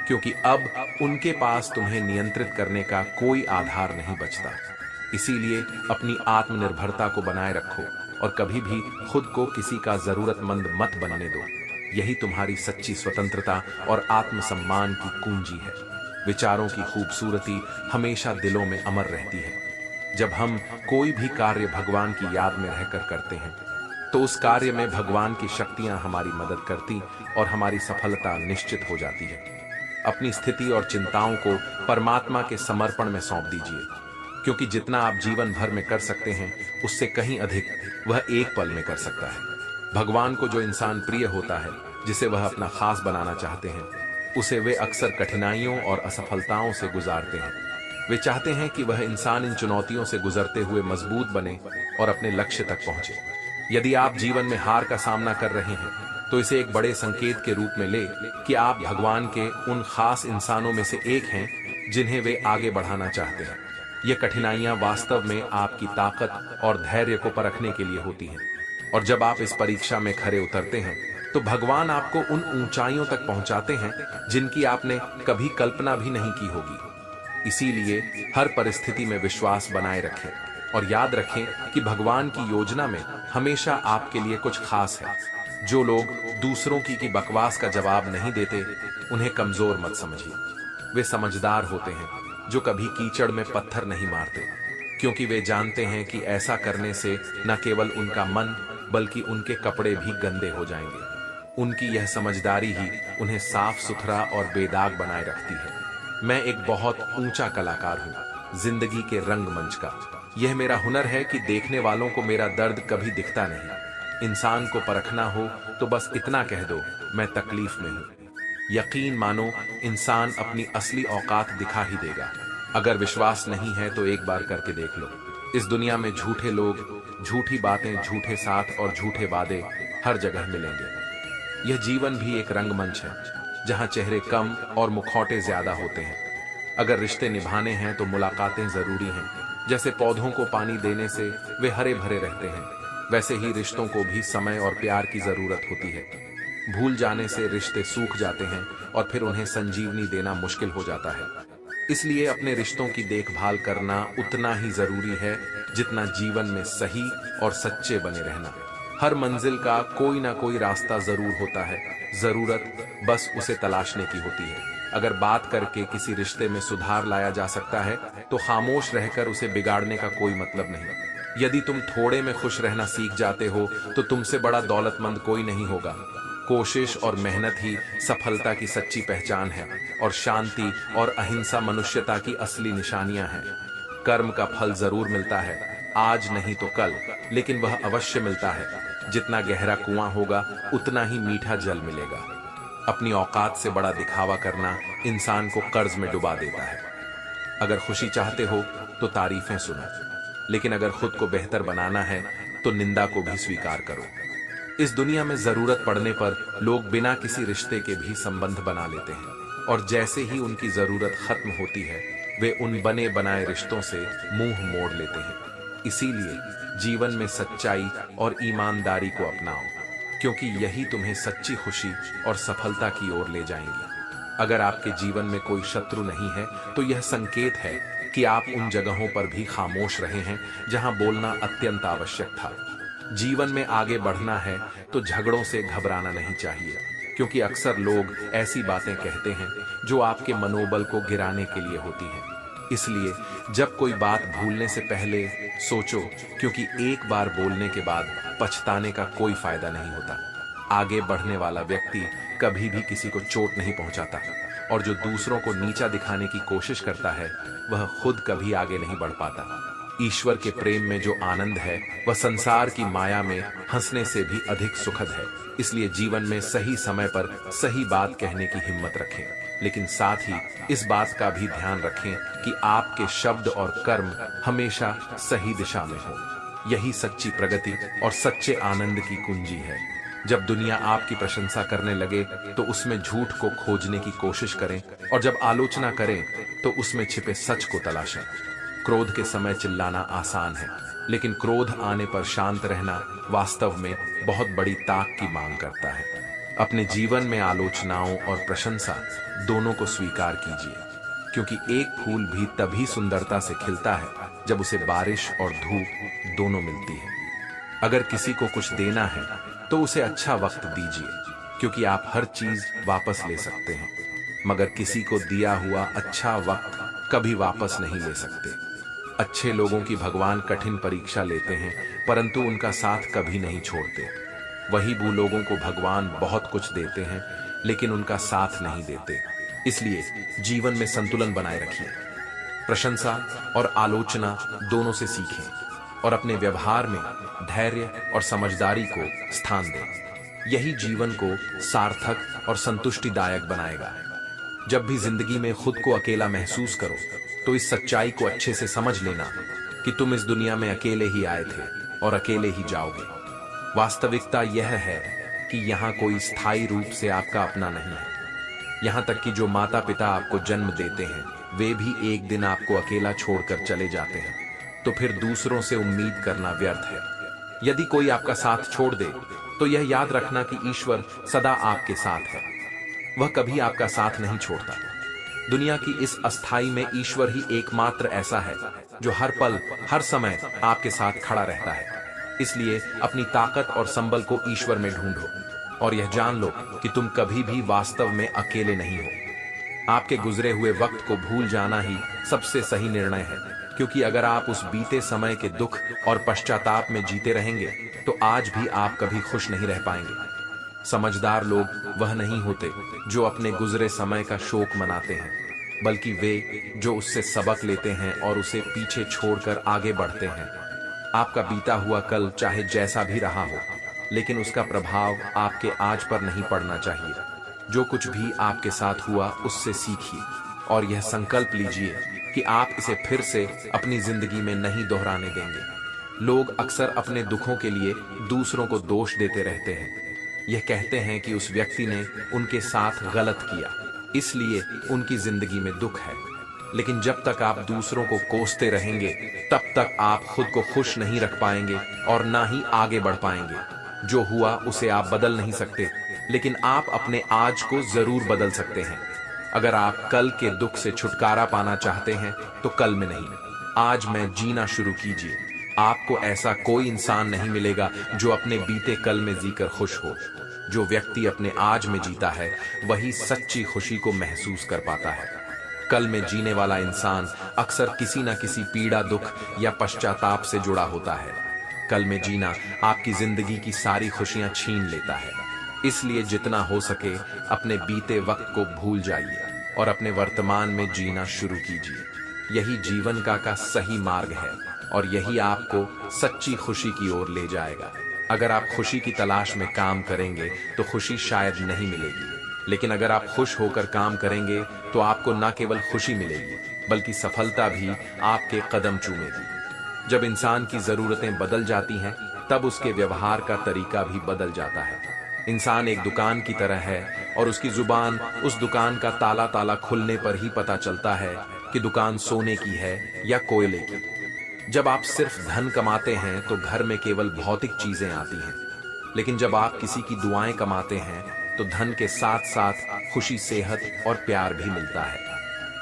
क्योंकि अब उनके पास तुम्हें नियंत्रित करने का कोई आधार नहीं बचता। इसीलिए अपनी आत्मनिर्भरता को बनाए रखो और कभी भी खुद को किसी का जरूरतमंद मत बनने दो। यही तुम्हारी सच्ची स्वतंत्रता और आत्मसम्मान की कुंजी है। विचारों की खूबसूरती हमेशा दिलों में अमर रहती है। जब हम कोई भी कार्य भगवान की याद में रहकर करते हैं, तो उस कार्य में भगवान की शक्तियां हमारी मदद करती और हमारी सफलता निश्चित हो जाती है। अपनी स्थिति और चिंताओं को परमात्मा के समर्पण में सौंप दीजिए, क्योंकि जितना आप जीवन भर में कर सकते हैं उससे कहीं अधिक वह एक पल में कर सकता है। भगवान को जो इंसान प्रिय होता है, जिसे वह अपना खास बनाना चाहते हैं, उसे वे अक्सर कठिनाइयों और असफलताओं से गुजारते हैं। वे चाहते हैं कि वह इंसान इन चुनौतियों से गुजरते हुए मजबूत बने और अपने लक्ष्य तक पहुंचे। यदि आप जीवन में हार का सामना कर रहे हैं तो इसे एक बड़े संकेत के रूप में ले कि आप भगवान के उन खास इंसानों में से एक हैं जिन्हें वे आगे बढ़ाना चाहते हैं। ये कठिनाइयां वास्तव में आपकी ताकत और धैर्य को परखने के लिए होती हैं, और जब आप इस परीक्षा में खरे उतरते हैं तो भगवान आपको उन ऊंचाइयों तक पहुंचाते हैं जिनकी आपने कभी कल्पना भी नहीं की होगी। इसीलिए हर परिस्थिति में विश्वास बनाए रखें और याद रखें कि भगवान की योजना में हमेशा आपके लिए कुछ खास है। जो लोग दूसरों की बकवास का जवाब नहीं देते, उन्हें कमजोर मत समझिए। वे समझदार होते हैं जो कभी कीचड़ में पत्थर नहीं मारते, क्योंकि वे जानते हैं कि ऐसा करने से न केवल उनका मन बल्कि उनके कपड़े भी गंदे हो जाएंगे। उनकी यह समझदारी ही उन्हें साफ सुथरा और बेदाग बनाए रखती है। मैं एक बहुत ऊंचा कलाकार हूँ, जिंदगी के रंगमंच का। यह मेरा हुनर है कि देखने वालों को मेरा दर्द कभी दिखता नहीं। इंसान को परखना हो तो बस इतना कह दो, मैं तकलीफ में हूँ। यकीन मानो, इंसान अपनी असली औकात दिखा ही देगा। अगर विश्वास नहीं है तो एक बार करके देख लो। इस दुनिया में झूठे लोग, झूठी बातें, झूठे साथ और झूठे वादे हर जगह मिलेंगे। यह जीवन भी एक रंगमंच है जहां चेहरे कम और मुखौटे ज्यादा होते हैं। अगर रिश्ते निभाने हैं तो मुलाकातें जरूरी हैं। जैसे पौधों को पानी देने से वे हरे भरे रहते हैं, वैसे ही रिश्तों को भी समय और प्यार की जरूरत होती है। भूल जाने से रिश्ते सूख जाते हैं और फिर उन्हें संजीवनी देना मुश्किल हो जाता है। इसलिए अपने रिश्तों की देखभाल करना उतना ही जरूरी है जितना जीवन में सही और सच्चे बने रहना। हर मंजिल का कोई ना कोई रास्ता जरूर होता है, जरूरत बस उसे तलाशने की होती है। अगर बात करके किसी रिश्ते में सुधार लाया जा सकता है तो खामोश रहकर उसे बिगाड़ने का कोई मतलब नहीं। यदि तुम थोड़े में खुश रहना सीख जाते हो तो तुमसे बड़ा दौलतमंद कोई नहीं होगा। कोशिश और मेहनत ही सफलता की सच्ची पहचान है, और शांति और अहिंसा मनुष्यता की असली निशानियां हैं। कर्म का फल जरूर मिलता है, आज नहीं तो कल, लेकिन वह अवश्य मिलता है। जितना गहरा कुआं होगा उतना ही मीठा जल मिलेगा। अपनी औकात से बड़ा दिखावा करना इंसान को कर्ज में डुबा देता है। अगर खुशी चाहते हो तो तारीफें सुनो, लेकिन अगर खुद को बेहतर बनाना है तो निंदा को भी स्वीकार करो। इस दुनिया में जरूरत पड़ने पर लोग बिना किसी रिश्ते के भी संबंध बना लेते हैं, और जैसे ही उनकी जरूरत खत्म होती है वे उन बने बनाए रिश्तों से मुंह मोड़ लेते हैं। इसीलिए जीवन में सच्चाई और ईमानदारी को अपनाओ, क्योंकि यही तुम्हें सच्ची खुशी और सफलता की ओर ले जाएंगी। अगर आपके जीवन में कोई शत्रु नहीं है तो यह संकेत है कि आप उन जगहों पर भी खामोश रहे हैं जहां बोलना अत्यंत आवश्यक था। जीवन में आगे बढ़ना है तो झगड़ों से घबराना नहीं चाहिए, क्योंकि अक्सर लोग ऐसी बातें कहते हैं जो आपके मनोबल को गिराने के लिए होती हैं। इसलिए जब कोई बात भूलने से पहले सोचो, क्योंकि एक बार बोलने के बाद पछताने का कोई फायदा नहीं होता। आगे बढ़ने वाला व्यक्ति कभी भी किसी को चोट नहीं पहुंचाता, और जो दूसरों को नीचा दिखाने की कोशिश करता है वह खुद कभी आगे नहीं बढ़ पाता। ईश्वर के प्रेम में जो आनंद है वह संसार की माया में हंसने से भी अधिक सुखद है। इसलिए जीवन में सही समय पर सही बात कहने की हिम्मत रखें, लेकिन साथ ही इस बात का भी ध्यान रखें कि आपके शब्द और कर्म हमेशा सही दिशा में हो। यही सच्ची प्रगति और सच्चे आनंद की कुंजी है। जब दुनिया आपकी प्रशंसा करने लगे तो उसमें झूठ को खोजने की कोशिश करें, और जब आलोचना करें तो उसमें छिपे सच को तलाशें। क्रोध के समय चिल्लाना आसान है, लेकिन क्रोध आने पर शांत रहना वास्तव में बहुत बड़ी ताक की मांग करता है। अपने जीवन में आलोचनाओं और प्रशंसा दोनों को स्वीकार कीजिए, क्योंकि एक फूल भी तभी सुंदरता से खिलता है जब उसे बारिश और धूप दोनों मिलती है। अगर किसी को कुछ देना है तो उसे अच्छा वक्त दीजिए, क्योंकि आप हर चीज वापस ले सकते हैं, मगर किसी को दिया हुआ अच्छा वक्त कभी वापस नहीं ले सकते। अच्छे लोगों की भगवान कठिन परीक्षा लेते हैं, परंतु उनका साथ कभी नहीं छोड़ते। वही वो लोगों को भगवान बहुत कुछ देते हैं, लेकिन उनका साथ नहीं देते। इसलिए जीवन में संतुलन बनाए रखिए। प्रशंसा और आलोचना दोनों से सीखें और अपने व्यवहार में धैर्य और समझदारी को स्थान दें। यही जीवन को सार्थक और संतुष्टिदायक बनाएगा। जब भी जिंदगी में खुद को अकेला महसूस करो तो इस सच्चाई को अच्छे से समझ लेना कि तुम इस दुनिया में अकेले ही आए थे और अकेले ही जाओगे। वास्तविकता यह है कि यहाँ कोई स्थायी रूप से आपका अपना नहीं है। यहाँ तक कि जो माता पिता आपको जन्म देते हैं वे भी एक दिन आपको अकेला छोड़कर चले जाते हैं। तो फिर दूसरों से उम्मीद करना व्यर्थ है। यदि कोई आपका साथ छोड़ दे तो यह याद रखना कि ईश्वर सदा आपके साथ है। वह कभी आपका साथ नहीं छोड़ता। दुनिया की इस अस्थाई में ईश्वर ही एकमात्र ऐसा है जो हर पल हर समय आपके साथ खड़ा रहता है। इसलिए अपनी ताकत और संबल को ईश्वर में ढूंढो और यह जान लो कि तुम कभी भी वास्तव में अकेले नहीं हो। आपके गुजरे हुए वक्त को भूल जाना ही सबसे सही निर्णय है, क्योंकि अगर आप उस बीते समय के दुख और पश्चाताप में जीते रहेंगे तो आज भी आप कभी खुश नहीं रह पाएंगे। समझदार लोग वह नहीं होते जो अपने गुजरे समय का शोक मनाते हैं, बल्कि वे जो उससे सबक लेते हैं और उसे पीछे छोड़कर आगे बढ़ते हैं। आपका बीता हुआ कल चाहे जैसा भी रहा हो, लेकिन उसका प्रभाव आपके आज पर नहीं पड़ना चाहिए। जो कुछ भी आपके साथ हुआ उससे सीखिए और यह संकल्प लीजिए कि आप इसे फिर से अपनी जिंदगी में नहीं दोहराने देंगे। लोग अक्सर अपने दुखों के लिए दूसरों को दोष देते रहते हैं। यह कहते हैं कि उस व्यक्ति ने उनके साथ गलत किया, इसलिए उनकी जिंदगी में दुख है। लेकिन जब तक आप दूसरों को कोसते रहेंगे तब तक आप खुद को खुश नहीं रख पाएंगे और ना ही आगे बढ़ पाएंगे। जो हुआ उसे आप बदल नहीं सकते, लेकिन आप अपने आज को जरूर बदल सकते हैं। अगर आप कल के दुख से छुटकारा पाना चाहते हैं तो कल में नहीं, आज में जीना शुरू कीजिए। आपको ऐसा कोई इंसान नहीं मिलेगा जो अपने बीते कल में जीकर खुश हो। जो व्यक्ति अपने आज में जीता है वही सच्ची खुशी को महसूस कर पाता है। कल में जीने वाला इंसान अक्सर किसी न किसी पीड़ा, दुख या पश्चाताप से जुड़ा होता है। कल में जीना आपकी जिंदगी की सारी खुशियां छीन लेता है। इसलिए जितना हो सके अपने बीते वक्त को भूल जाइए और अपने वर्तमान में जीना शुरू कीजिए। यही जीवन का सही मार्ग है और यही आपको सच्ची खुशी की ओर ले जाएगा। अगर आप खुशी की तलाश में काम करेंगे तो खुशी शायद नहीं मिलेगी, लेकिन अगर आप खुश होकर काम करेंगे तो आपको न केवल खुशी मिलेगी बल्कि सफलता भी आपके कदम चूमेगी। जब इंसान की जरूरतें बदल जाती हैं तब उसके व्यवहार का तरीका भी बदल जाता है। इंसान एक दुकान की तरह है और उसकी जुबान उस दुकान का ताला खुलने पर ही पता चलता है कि दुकान सोने की है या कोयले की। जब आप सिर्फ धन कमाते हैं तो घर में केवल भौतिक चीजें आती हैं, लेकिन जब आप किसी की दुआएं कमाते हैं तो धन के साथ साथ खुशी, सेहत और प्यार भी मिलता है।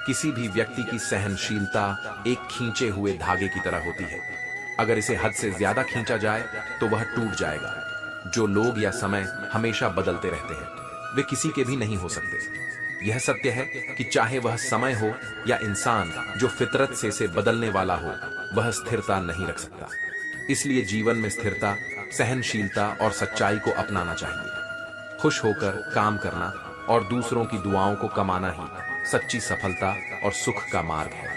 किसी भी व्यक्ति की सहनशीलता एक खींचे हुए धागे की तरह होती है। अगर इसे हद से ज्यादा खींचा जाए तो वह टूट जाएगा। जो लोग या समय हमेशा बदलते रहते हैं वे किसी के भी नहीं हो सकते। यह सत्य है कि चाहे वह समय हो या इंसान जो फितरत से इसे बदलने वाला हो, वह स्थिरता नहीं रख सकता। इसलिए जीवन में स्थिरता, सहनशीलता और सच्चाई को अपनाना चाहिए। खुश होकर काम करना और दूसरों की दुआओं को कमाना ही सच्ची सफलता और सुख का मार्ग है।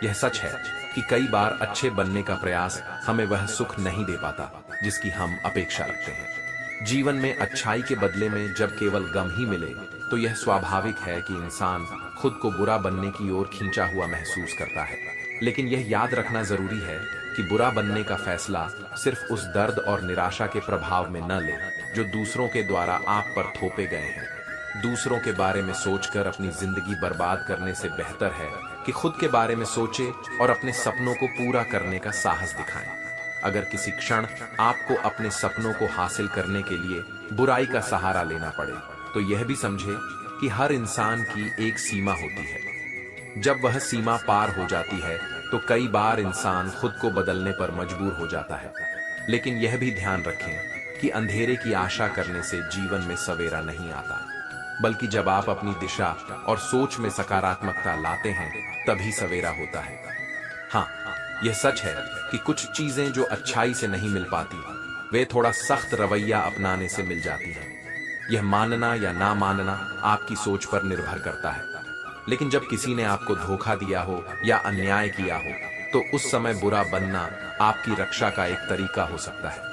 यह सच है कि कई बार अच्छे बनने का प्रयास हमें वह सुख नहीं दे पाता जिसकी हम अपेक्षा रखते हैं। जीवन में अच्छाई के बदले में जब केवल गम ही मिले तो यह स्वाभाविक है कि इंसान खुद को बुरा बनने की ओर खींचा हुआ महसूस करता है। लेकिन यह याद रखना जरूरी है कि बुरा बनने का फैसला सिर्फ उस दर्द और निराशा के प्रभाव में न ले जो दूसरों के द्वारा आप पर थोपे गए हैं। दूसरों के बारे में सोचकर अपनी जिंदगी बर्बाद करने से बेहतर है कि खुद के बारे में सोचे और अपने सपनों को पूरा करने का साहस दिखाएं। अगर किसी क्षण आपको अपने सपनों को हासिल करने के लिए बुराई का सहारा लेना पड़े तो यह भी समझे कि हर इंसान की एक सीमा होती है। जब वह सीमा पार हो जाती है तो कई बार इंसान खुद को बदलने पर मजबूर हो जाता है। लेकिन यह भी ध्यान रखें कि अंधेरे की आशा करने से जीवन में सवेरा नहीं आता, बल्कि जब आप अपनी दिशा और सोच में सकारात्मकता लाते हैं तभी सवेरा होता है। हाँ, यह सच है कि कुछ चीजें जो अच्छाई से नहीं मिल पाती वे थोड़ा सख्त रवैया अपनाने से मिल जाती हैं। यह मानना या ना मानना आपकी सोच पर निर्भर करता है। लेकिन जब किसी ने आपको धोखा दिया हो या अन्याय किया हो, तो उस समय बुरा बनना आपकी रक्षा का एक तरीका हो सकता है।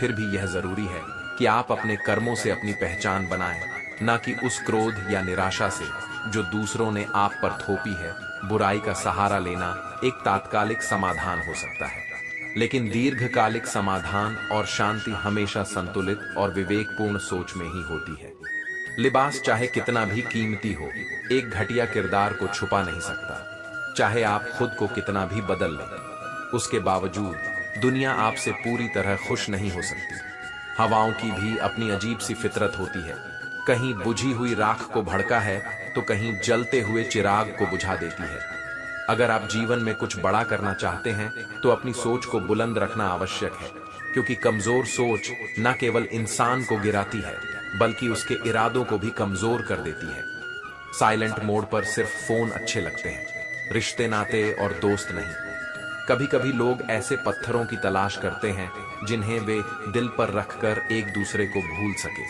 फिर भी यह जरूरी है कि आप अपने कर्मों से अपनी पहचान बनाएं, न कि उस क्रोध या निराशा से जो दूसरों ने आप पर थोपी है। बुराई का सहारा लेना एक तात्कालिक समाधान हो सकता है, लेकिन दीर्घकालिक समाधान और शांति हमेशा संतुलित और विवेकपूर्ण सोच में ही होती है। लिबास चाहे कितना भी कीमती हो, एक घटिया किरदार को छुपा नहीं सकता। चाहे आप खुद को कितना भी बदल लें, उसके बावजूद दुनिया आपसे पूरी तरह खुश नहीं हो सकती। हवाओं की भी अपनी अजीब सी फितरत होती है, कहीं बुझी हुई राख को भड़का है तो कहीं जलते हुए चिराग को बुझा देती है। अगर आप जीवन में कुछ बड़ा करना चाहते हैं तो अपनी सोच को बुलंद रखना आवश्यक है, क्योंकि कमजोर सोच न केवल इंसान को गिराती है बल्कि उसके इरादों को भी कमजोर कर देती है। साइलेंट मोड पर सिर्फ फोन अच्छे लगते हैं, रिश्ते नाते और दोस्त नहीं। कभी कभी लोग ऐसे पत्थरों की तलाश करते हैं जिन्हें वे दिल पर रखकर एक दूसरे को भूल सके,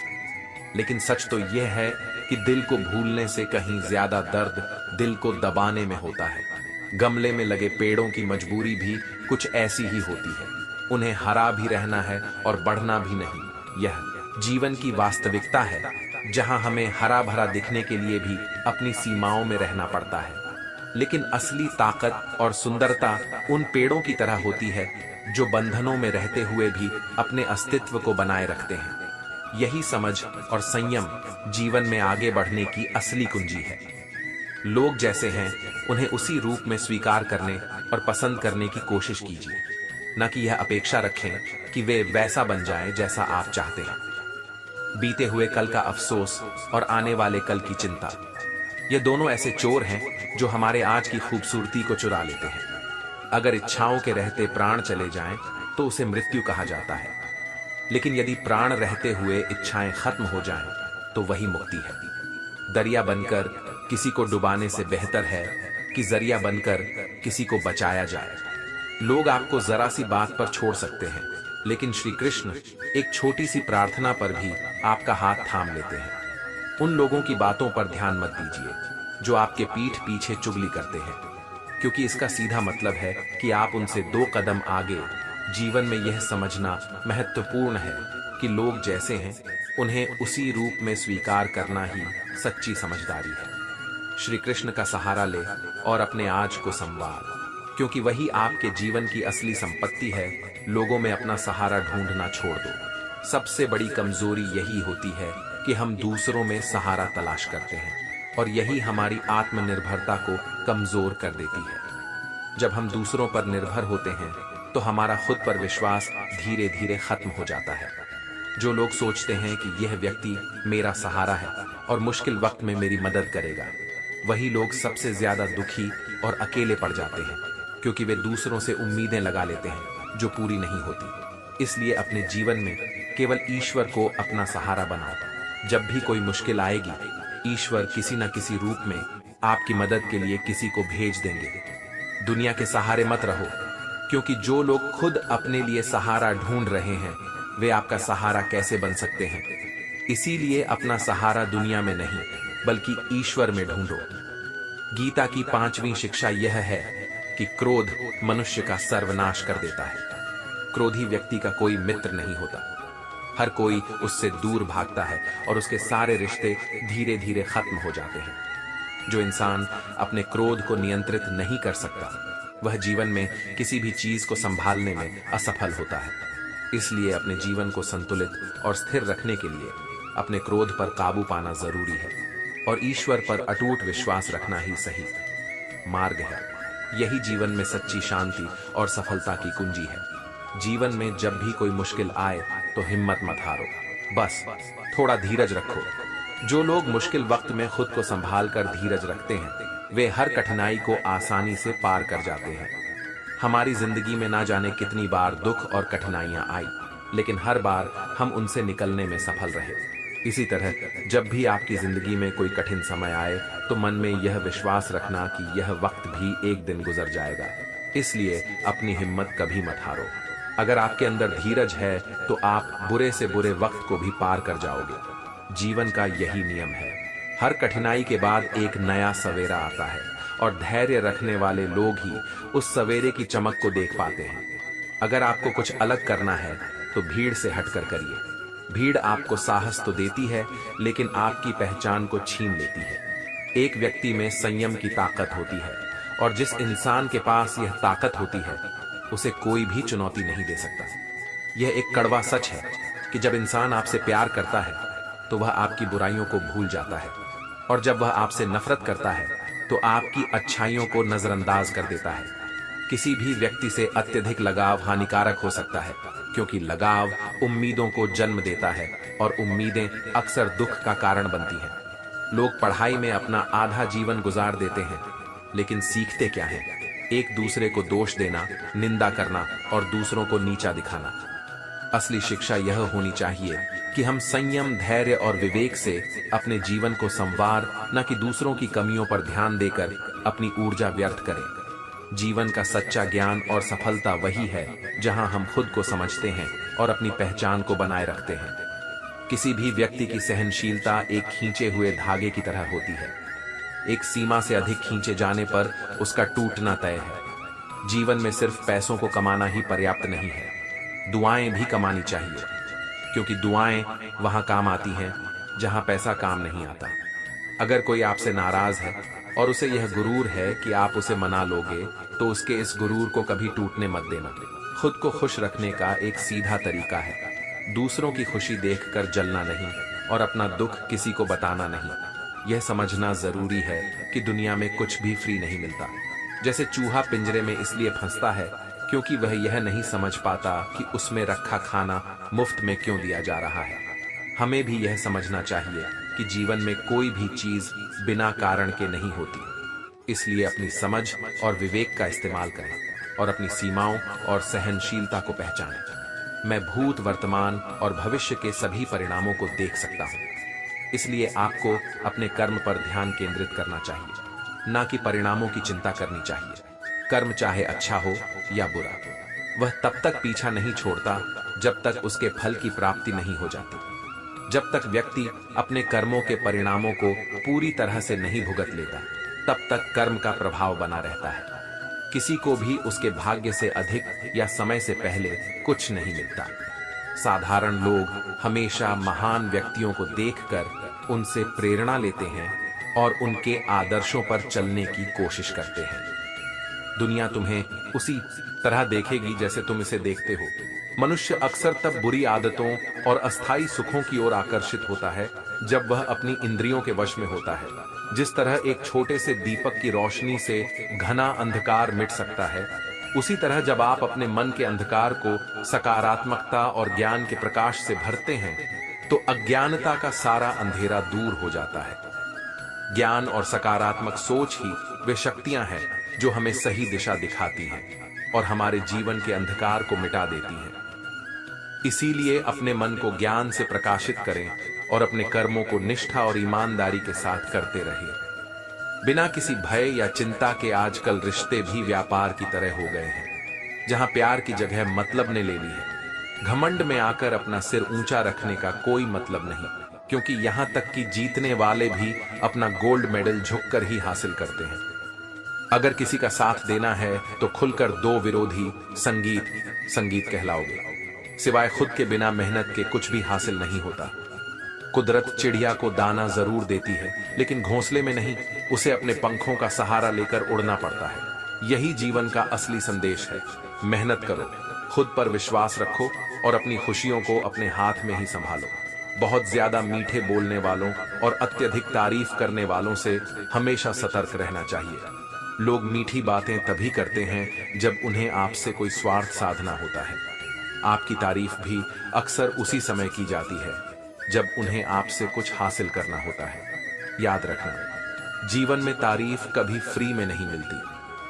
लेकिन सच तो यह है कि दिल को भूलने से कहीं ज्यादा दर्द दिल को दबाने में होता है। गमले में लगे पेड़ों की मजबूरी भी कुछ ऐसी ही होती है, उन्हें हरा भी रहना है और बढ़ना भी नहीं। यह जीवन की वास्तविकता है, जहां हमें हरा भरा दिखने के लिए भी अपनी सीमाओं में रहना पड़ता है। लेकिन असली ताकत और सुंदरता उन पेड़ों की तरह होती है जो बंधनों में रहते हुए भी अपने अस्तित्व को बनाए रखते हैं। यही समझ और संयम जीवन में आगे बढ़ने की असली कुंजी है। लोग जैसे हैं उन्हें उसी रूप में स्वीकार करने और पसंद करने की कोशिश कीजिए, न कि यह अपेक्षा रखें कि वे वैसा बन जाएं जैसा आप चाहते हैं। बीते हुए कल का अफसोस और आने वाले कल की चिंता, ये दोनों ऐसे चोर हैं जो हमारे आज की खूबसूरती को चुरा लेते हैं। अगर इच्छाओं के रहते प्राण चले जाएं तो उसे मृत्यु कहा जाता है, लेकिन यदि प्राण रहते हुए इच्छाएं खत्म हो जाएं तो वही मुक्ति है। दरिया बनकर किसी को डुबाने से बेहतर है कि जरिया बनकर किसी को बचाया जाए। लोग आपको जरा सी बात पर छोड़ सकते हैं, लेकिन श्री कृष्ण एक छोटी सी प्रार्थना पर भी आपका हाथ थाम लेते हैं। उन लोगों की बातों पर ध्यान मत दीजिए जो आपके पीठ पीछे चुगली करते हैं, क्योंकि इसका सीधा मतलब है कि आप उनसे 2 कदम आगे। जीवन में यह समझना महत्वपूर्ण है कि लोग जैसे हैं उन्हें उसी रूप में स्वीकार करना ही सच्ची समझदारी है। श्री कृष्ण का सहारा ले और अपने आज को संवार, क्योंकि वही आपके जीवन की असली संपत्ति है। लोगों में अपना सहारा ढूंढना छोड़ दो। सबसे बड़ी कमजोरी यही होती है कि हम दूसरों में सहारा तलाश करते हैं, और यही हमारी आत्मनिर्भरता को कमजोर कर देती है। जब हम दूसरों पर निर्भर होते हैं तो हमारा खुद पर विश्वास धीरे धीरे खत्म हो जाता है। जो लोग सोचते हैं कि यह व्यक्ति मेरा सहारा है और मुश्किल वक्त में मेरी मदद करेगा, वही लोग सबसे ज्यादा दुखी और अकेले पड़ जाते हैं, क्योंकि वे दूसरों से उम्मीदें लगा लेते हैं जो पूरी नहीं होती। इसलिए अपने जीवन में केवल ईश्वर को अपना सहारा बनाओ। जब भी कोई मुश्किल आएगी, ईश्वर किसी न किसी रूप में आपकी मदद के लिए किसी को भेज देंगे। दुनिया के सहारे मत रहो, क्योंकि जो लोग खुद अपने लिए सहारा ढूंढ रहे हैं वे आपका सहारा कैसे बन सकते हैं। इसीलिए अपना सहारा दुनिया में नहीं बल्कि ईश्वर में ढूंढो। गीता की 5वीं शिक्षा यह है कि क्रोध मनुष्य का सर्वनाश कर देता है। क्रोधी व्यक्ति का कोई मित्र नहीं होता, हर कोई उससे दूर भागता है और उसके सारे रिश्ते धीरे धीरे खत्म हो जाते हैं। जो इंसान अपने क्रोध को नियंत्रित नहीं कर सकता वह जीवन में किसी भी चीज को संभालने में असफल होता है। इसलिए अपने जीवन को संतुलित और स्थिर रखने के लिए अपने क्रोध पर काबू पाना जरूरी है, और ईश्वर पर अटूट विश्वास रखना ही सही मार्ग है। यही जीवन में सच्ची शांति और सफलता की कुंजी है। जीवन में जब भी कोई मुश्किल आए तो हिम्मत मत हारो, बस थोड़ा धीरज रखो। जो लोग मुश्किल वक्त में खुद को संभाल कर धीरज रखते हैं वे हर कठिनाई को आसानी से पार कर जाते हैं। हमारी जिंदगी में ना जाने कितनी बार दुख और कठिनाइयां आई, लेकिन हर बार हम उनसे निकलने में सफल रहे। इसी तरह जब भी आपकी जिंदगी में कोई कठिन समय आए तो मन में यह विश्वास रखना कि यह वक्त भी एक दिन गुजर जाएगा। इसलिए अपनी हिम्मत कभी मत हारो। अगर आपके अंदर धीरज है तो आप बुरे से बुरे वक्त को भी पार कर जाओगे। जीवन का यही नियम है, हर कठिनाई के बाद एक नया सवेरा आता है और धैर्य रखने वाले लोग ही उस सवेरे की चमक को देख पाते हैं। अगर आपको कुछ अलग करना है तो भीड़ से हटकर करिए। भीड़ आपको साहस तो देती है, लेकिन आपकी पहचान को छीन लेती है। एक व्यक्ति में संयम की ताकत होती है, और जिस इंसान के पास यह ताकत होती है उसे कोई भी चुनौती नहीं दे सकता। यह एक कड़वा सच है कि जब इंसान आपसे प्यार करता है तो वह आपकी बुराइयों को भूल जाता है, और जब वह आपसे नफरत करता है तो आपकी अच्छाइयों को नजरअंदाज कर देता है। किसी भी व्यक्ति से अत्यधिक लगाव हानिकारक हो सकता है, क्योंकि लगाव उम्मीदों को जन्म देता है और उम्मीदें अक्सर दुख का कारण बनती हैं। लोग पढ़ाई में अपना आधा जीवन गुजार देते हैं, लेकिन सीखते क्या है? एक दूसरे को दोष देना, निंदा करना और दूसरों को नीचा दिखाना। असली शिक्षा यह होनी चाहिए कि हम संयम, धैर्य और विवेक से अपने जीवन को संवार, न कि दूसरों की कमियों पर ध्यान देकर अपनी ऊर्जा व्यर्थ करें। जीवन का सच्चा ज्ञान और सफलता वही है जहां हम खुद को समझते हैं और अपनी पहचान को बनाए रखते हैं। किसी भी व्यक्ति की सहनशीलता एक खींचे हुए धागे की तरह होती है। एक सीमा से अधिक खींचे जाने पर उसका टूटना तय है। जीवन में सिर्फ पैसों को कमाना ही पर्याप्त नहीं है, दुआएं भी कमानी चाहिए, क्योंकि दुआएं वहां काम आती हैं जहां पैसा काम नहीं आता। अगर कोई आपसे नाराज है और उसे यह गुरूर है कि आप उसे मना लोगे, तो उसके इस गुरूर को कभी टूटने मत देना। खुद को खुश रखने का एक सीधा तरीका है दूसरों की खुशी देखकर जलना नहीं और अपना दुख किसी को बताना नहीं। यह समझना जरूरी है कि दुनिया में कुछ भी फ्री नहीं मिलता। जैसे चूहा पिंजरे में इसलिए फंसता है क्योंकि वह यह नहीं समझ पाता कि उसमें रखा खाना मुफ्त में क्यों दिया जा रहा है। हमें भी यह समझना चाहिए कि जीवन में कोई भी चीज बिना कारण के नहीं होती। इसलिए अपनी समझ और विवेक का इस्तेमाल करें और अपनी सीमाओं और सहनशीलता को पहचानें। मैं भूत, वर्तमान और भविष्य के सभी परिणामों को देख सकता हूँ, इसलिए आपको अपने कर्म पर ध्यान केंद्रित करना चाहिए, ना कि परिणामों की चिंता करनी चाहिए। कर्म चाहे अच्छा हो या बुरा, वह तब तक पीछा नहीं छोड़ता जब तक उसके फल की प्राप्ति नहीं हो जाती। जब तक व्यक्ति अपने कर्मों के परिणामों को पूरी तरह से नहीं भुगत लेता, तब तक कर्म का प्रभाव बना रहता है। किसी को भी उसके भाग्य से अधिक या समय से पहले कुछ नहीं मिलता। साधारण लोग हमेशा महान व्यक्तियों को देखकर उनसे प्रेरणा लेते हैं और उनके आदर्शों पर चलने की कोशिश करते हैं। दुनिया तुम्हें उसी तरह देखेगी जैसे तुम इसे देखते हो। मनुष्य अक्सर तब बुरी आदतों और अस्थायी सुखों की ओर आकर्षित होता है जब वह अपनी इंद्रियों के वश में होता है। जिस तरह एक छोटे से दीपक की रोशनी से घना अंधकार मिट सकता है, उसी तरह जब आप अपने मन के अंधकार को सकारात्मकता और ज्ञान के प्रकाश से भरते हैं, तो अज्ञानता का सारा अंधेरा दूर हो जाता है। ज्ञान और सकारात्मक सोच ही वे शक्तियां हैं जो हमें सही दिशा दिखाती हैं और हमारे जीवन के अंधकार को मिटा देती हैं। इसीलिए अपने मन को ज्ञान से प्रकाशित करें और अपने कर्मों को निष्ठा और ईमानदारी के साथ करते रहें। बिना किसी भय या चिंता के आजकल रिश्ते भी व्यापार की तरह हो गए हैं, जहां प्यार की जगह मतलब ने ले ली है। घमंड में आकर अपना सिर ऊंचा रखने का कोई मतलब नहीं, क्योंकि यहां तक कि जीतने वाले भी अपना गोल्ड मेडल झुककर ही हासिल करते हैं। अगर किसी का साथ देना है तो खुलकर दो, विरोधी संगीत कहलाओगे। सिवाय खुद के बिना मेहनत के कुछ भी हासिल नहीं होता। कुदरत चिड़िया को दाना जरूर देती है, लेकिन घोंसले में नहीं, उसे अपने पंखों का सहारा लेकर उड़ना पड़ता है। यही जीवन का असली संदेश है। मेहनत करो, खुद पर विश्वास रखो और अपनी खुशियों को अपने हाथ में ही संभालो। बहुत ज्यादा मीठे बोलने वालों और अत्यधिक तारीफ करने वालों से हमेशा सतर्क रहना चाहिए। लोग मीठी बातें तभी करते हैं जब उन्हें आपसे कोई स्वार्थ साधना होता है। आपकी तारीफ भी अक्सर उसी समय की जाती है जब उन्हें आपसे कुछ हासिल करना होता है। याद रखना, जीवन में तारीफ कभी फ्री में नहीं मिलती।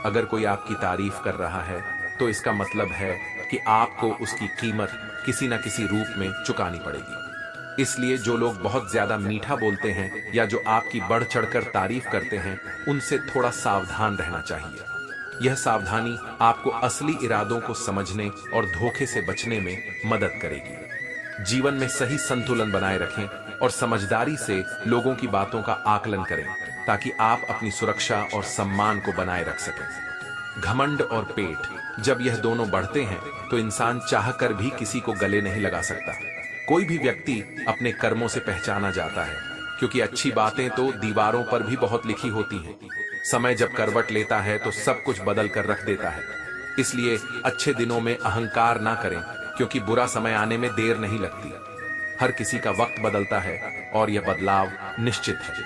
अगर कोई आपकी तारीफ कर रहा है तो इसका मतलब है कि आपको उसकी कीमत किसी न किसी रूप में चुकानी पड़ेगी। इसलिए जो लोग बहुत ज्यादा मीठा बोलते हैं या जो आपकी बढ़ चढ़कर तारीफ करते हैं, उनसे थोड़ा सावधान रहना चाहिए। यह सावधानी आपको असली इरादों को समझने और धोखे से बचने में मदद करेगी। जीवन में सही संतुलन बनाए रखें और समझदारी से लोगों की बातों का आकलन करें ताकि आप अपनी सुरक्षा और सम्मान को बनाए रख सकें। घमंड और पेट, जब यह दोनों बढ़ते हैं तो इंसान चाहकर भी किसी को गले नहीं लगा सकता। कोई भी व्यक्ति अपने कर्मों से पहचाना जाता है, क्योंकि अच्छी बातें तो दीवारों पर भी बहुत लिखी होती हैं। समय जब करवट लेता है तो सब कुछ बदल कर रख देता है। इसलिए अच्छे दिनों में अहंकार ना करें, क्योंकि बुरा समय आने में देर नहीं लगती। हर किसी का वक्त बदलता है और यह बदलाव निश्चित है।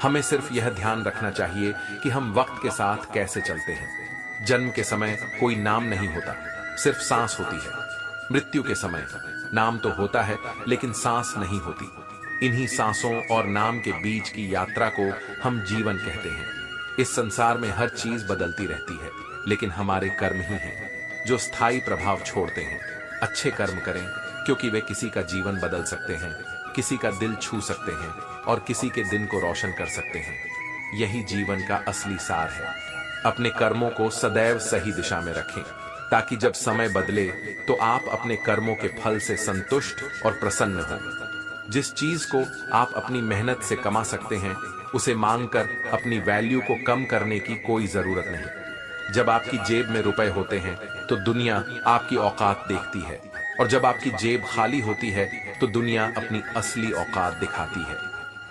हमें सिर्फ यह ध्यान रखना चाहिए कि हम वक्त के साथ कैसे चलते हैं। जन्म के समय कोई नाम नहीं होता, सिर्फ सांस होती है। मृत्यु के समय नाम तो होता है लेकिन सांस नहीं होती। इन्हीं सांसों और नाम के बीच की यात्रा को हम जीवन कहते हैं। इस संसार में हर चीज बदलती रहती है, लेकिन हमारे कर्म ही हैं जो स्थायी प्रभाव छोड़ते हैं। अच्छे कर्म करें, क्योंकि वे किसी का जीवन बदल सकते हैं, किसी का दिल छू सकते हैं और किसी के दिन को रोशन कर सकते हैं। यही जीवन का असली सार है। अपने कर्मों को सदैव सही दिशा में रखें, ताकि जब समय बदले तो आप अपने कर्मों के फल से संतुष्ट और प्रसन्न हों। जिस चीज को आप अपनी मेहनत से कमा सकते हैं, उसे मांगकर अपनी वैल्यू को कम करने की कोई जरूरत नहीं। जब आपकी जेब में रुपए होते हैं तो दुनिया आपकी औकात देखती है, और जब आपकी जेब खाली होती है तो दुनिया अपनी असली औकात दिखाती है।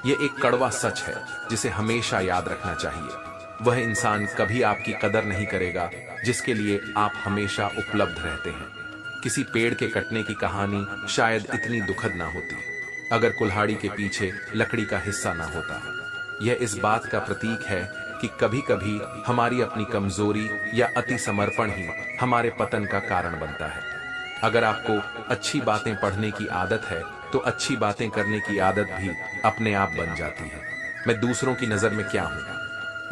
यह एक कड़वा सच है जिसे हमेशा याद रखना चाहिए। वह इंसान कभी आपकी कदर नहीं करेगा जिसके लिए आप हमेशा उपलब्ध रहते हैं। किसी पेड़ के कटने की कहानी शायद इतनी दुखद ना होती अगर कुल्हाड़ी के पीछे लकड़ी का हिस्सा ना होता। यह इस बात का प्रतीक है कि कभी कभी हमारी अपनी कमजोरी या अति समर्पण ही हमारे पतन का कारण बनता है। अगर आपको अच्छी बातें पढ़ने की आदत है तो अच्छी बातें करने की आदत भी अपने आप बन जाती है। मैं दूसरों की नजर में क्या हूँ,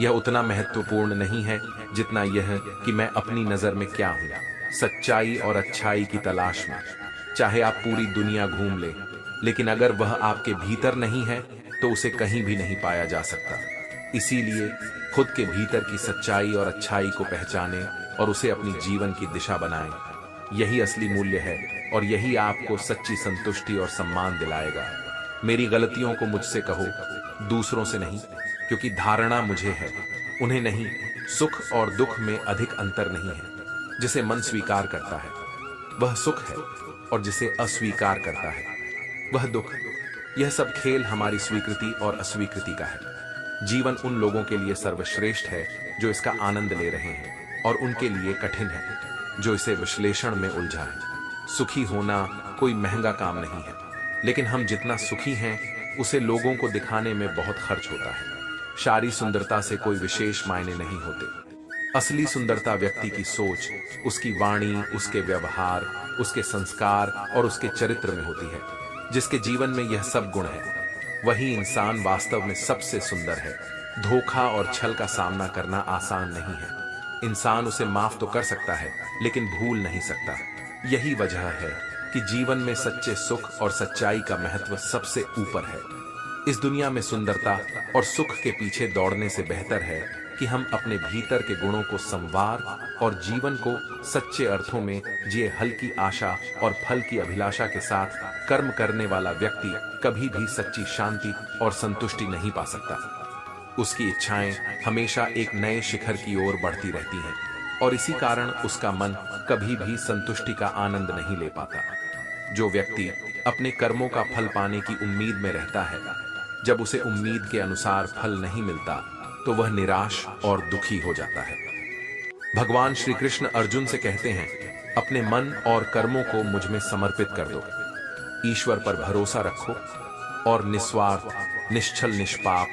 यह उतना महत्वपूर्ण नहीं है जितना यह कि मैं अपनी नजर में क्या हूँ। सच्चाई और अच्छाई की तलाश में चाहे आप पूरी दुनिया घूम ले, लेकिन अगर वह आपके भीतर नहीं है तो उसे कहीं भी नहीं पाया जा सकता। इसीलिए खुद के भीतर की सच्चाई और अच्छाई को पहचाने और उसे अपनी जीवन की दिशा बनाएं। यही असली मूल्य है और यही आपको सच्ची संतुष्टि और सम्मान दिलाएगा। मेरी गलतियों को मुझसे कहो, दूसरों से नहीं, क्योंकि धारणा मुझे है, उन्हें नहीं। सुख और दुख में अधिक अंतर नहीं है। जिसे मन स्वीकार करता है वह सुख है, और जिसे अस्वीकार करता है वह दुख। यह सब खेल हमारी स्वीकृति और अस्वीकृति का है। जीवन उन लोगों के लिए सर्वश्रेष्ठ है जो इसका आनंद ले रहे हैं, और उनके लिए कठिन है जो इसे विश्लेषण में उलझा है। सुखी होना कोई महंगा काम नहीं है, लेकिन हम जितना सुखी हैं उसे लोगों को दिखाने में बहुत खर्च होता है। शारीरिक सुंदरता से कोई विशेष मायने नहीं होते। असली सुंदरता व्यक्ति की सोच, उसकी वाणी, उसके व्यवहार, उसके संस्कार और उसके चरित्र में होती है। जिसके जीवन में यह सब गुण है वही इंसान वास्तव में सबसे सुंदर है। धोखा और छल का सामना करना आसान नहीं है। इंसान उसे माफ तो कर सकता है, लेकिन भूल नहीं सकता। यही वजह है कि जीवन में सच्चे सुख और सच्चाई का महत्व सबसे ऊपर है। इस दुनिया में सुंदरता और सुख के पीछे दौड़ने से बेहतर है कि हम अपने भीतर के गुणों को संवार और जीवन को सच्चे अर्थों में जिए। हल्की आशा और फल की अभिलाषा के साथ कर्म करने वाला व्यक्ति कभी भी सच्ची शांति और संतुष्टि नहीं पा सकता। उसकी इच्छाएं हमेशा एक नए शिखर की ओर बढ़ती रहती हैं, और इसी कारण उसका मन कभी भी संतुष्टि का आनंद नहीं ले पाता। जो व्यक्ति अपने कर्मों का फल पाने की उम्मीद में रहता है, जब उसे उम्मीद के अनुसार फल नहीं मिलता तो वह निराश और दुखी हो जाता है। भगवान श्री कृष्ण अर्जुन से कहते हैं, अपने मन और कर्मों को मुझ में समर्पित कर दो। ईश्वर पर भरोसा रखो और निस्वार्थ, निश्चल, निष्पाप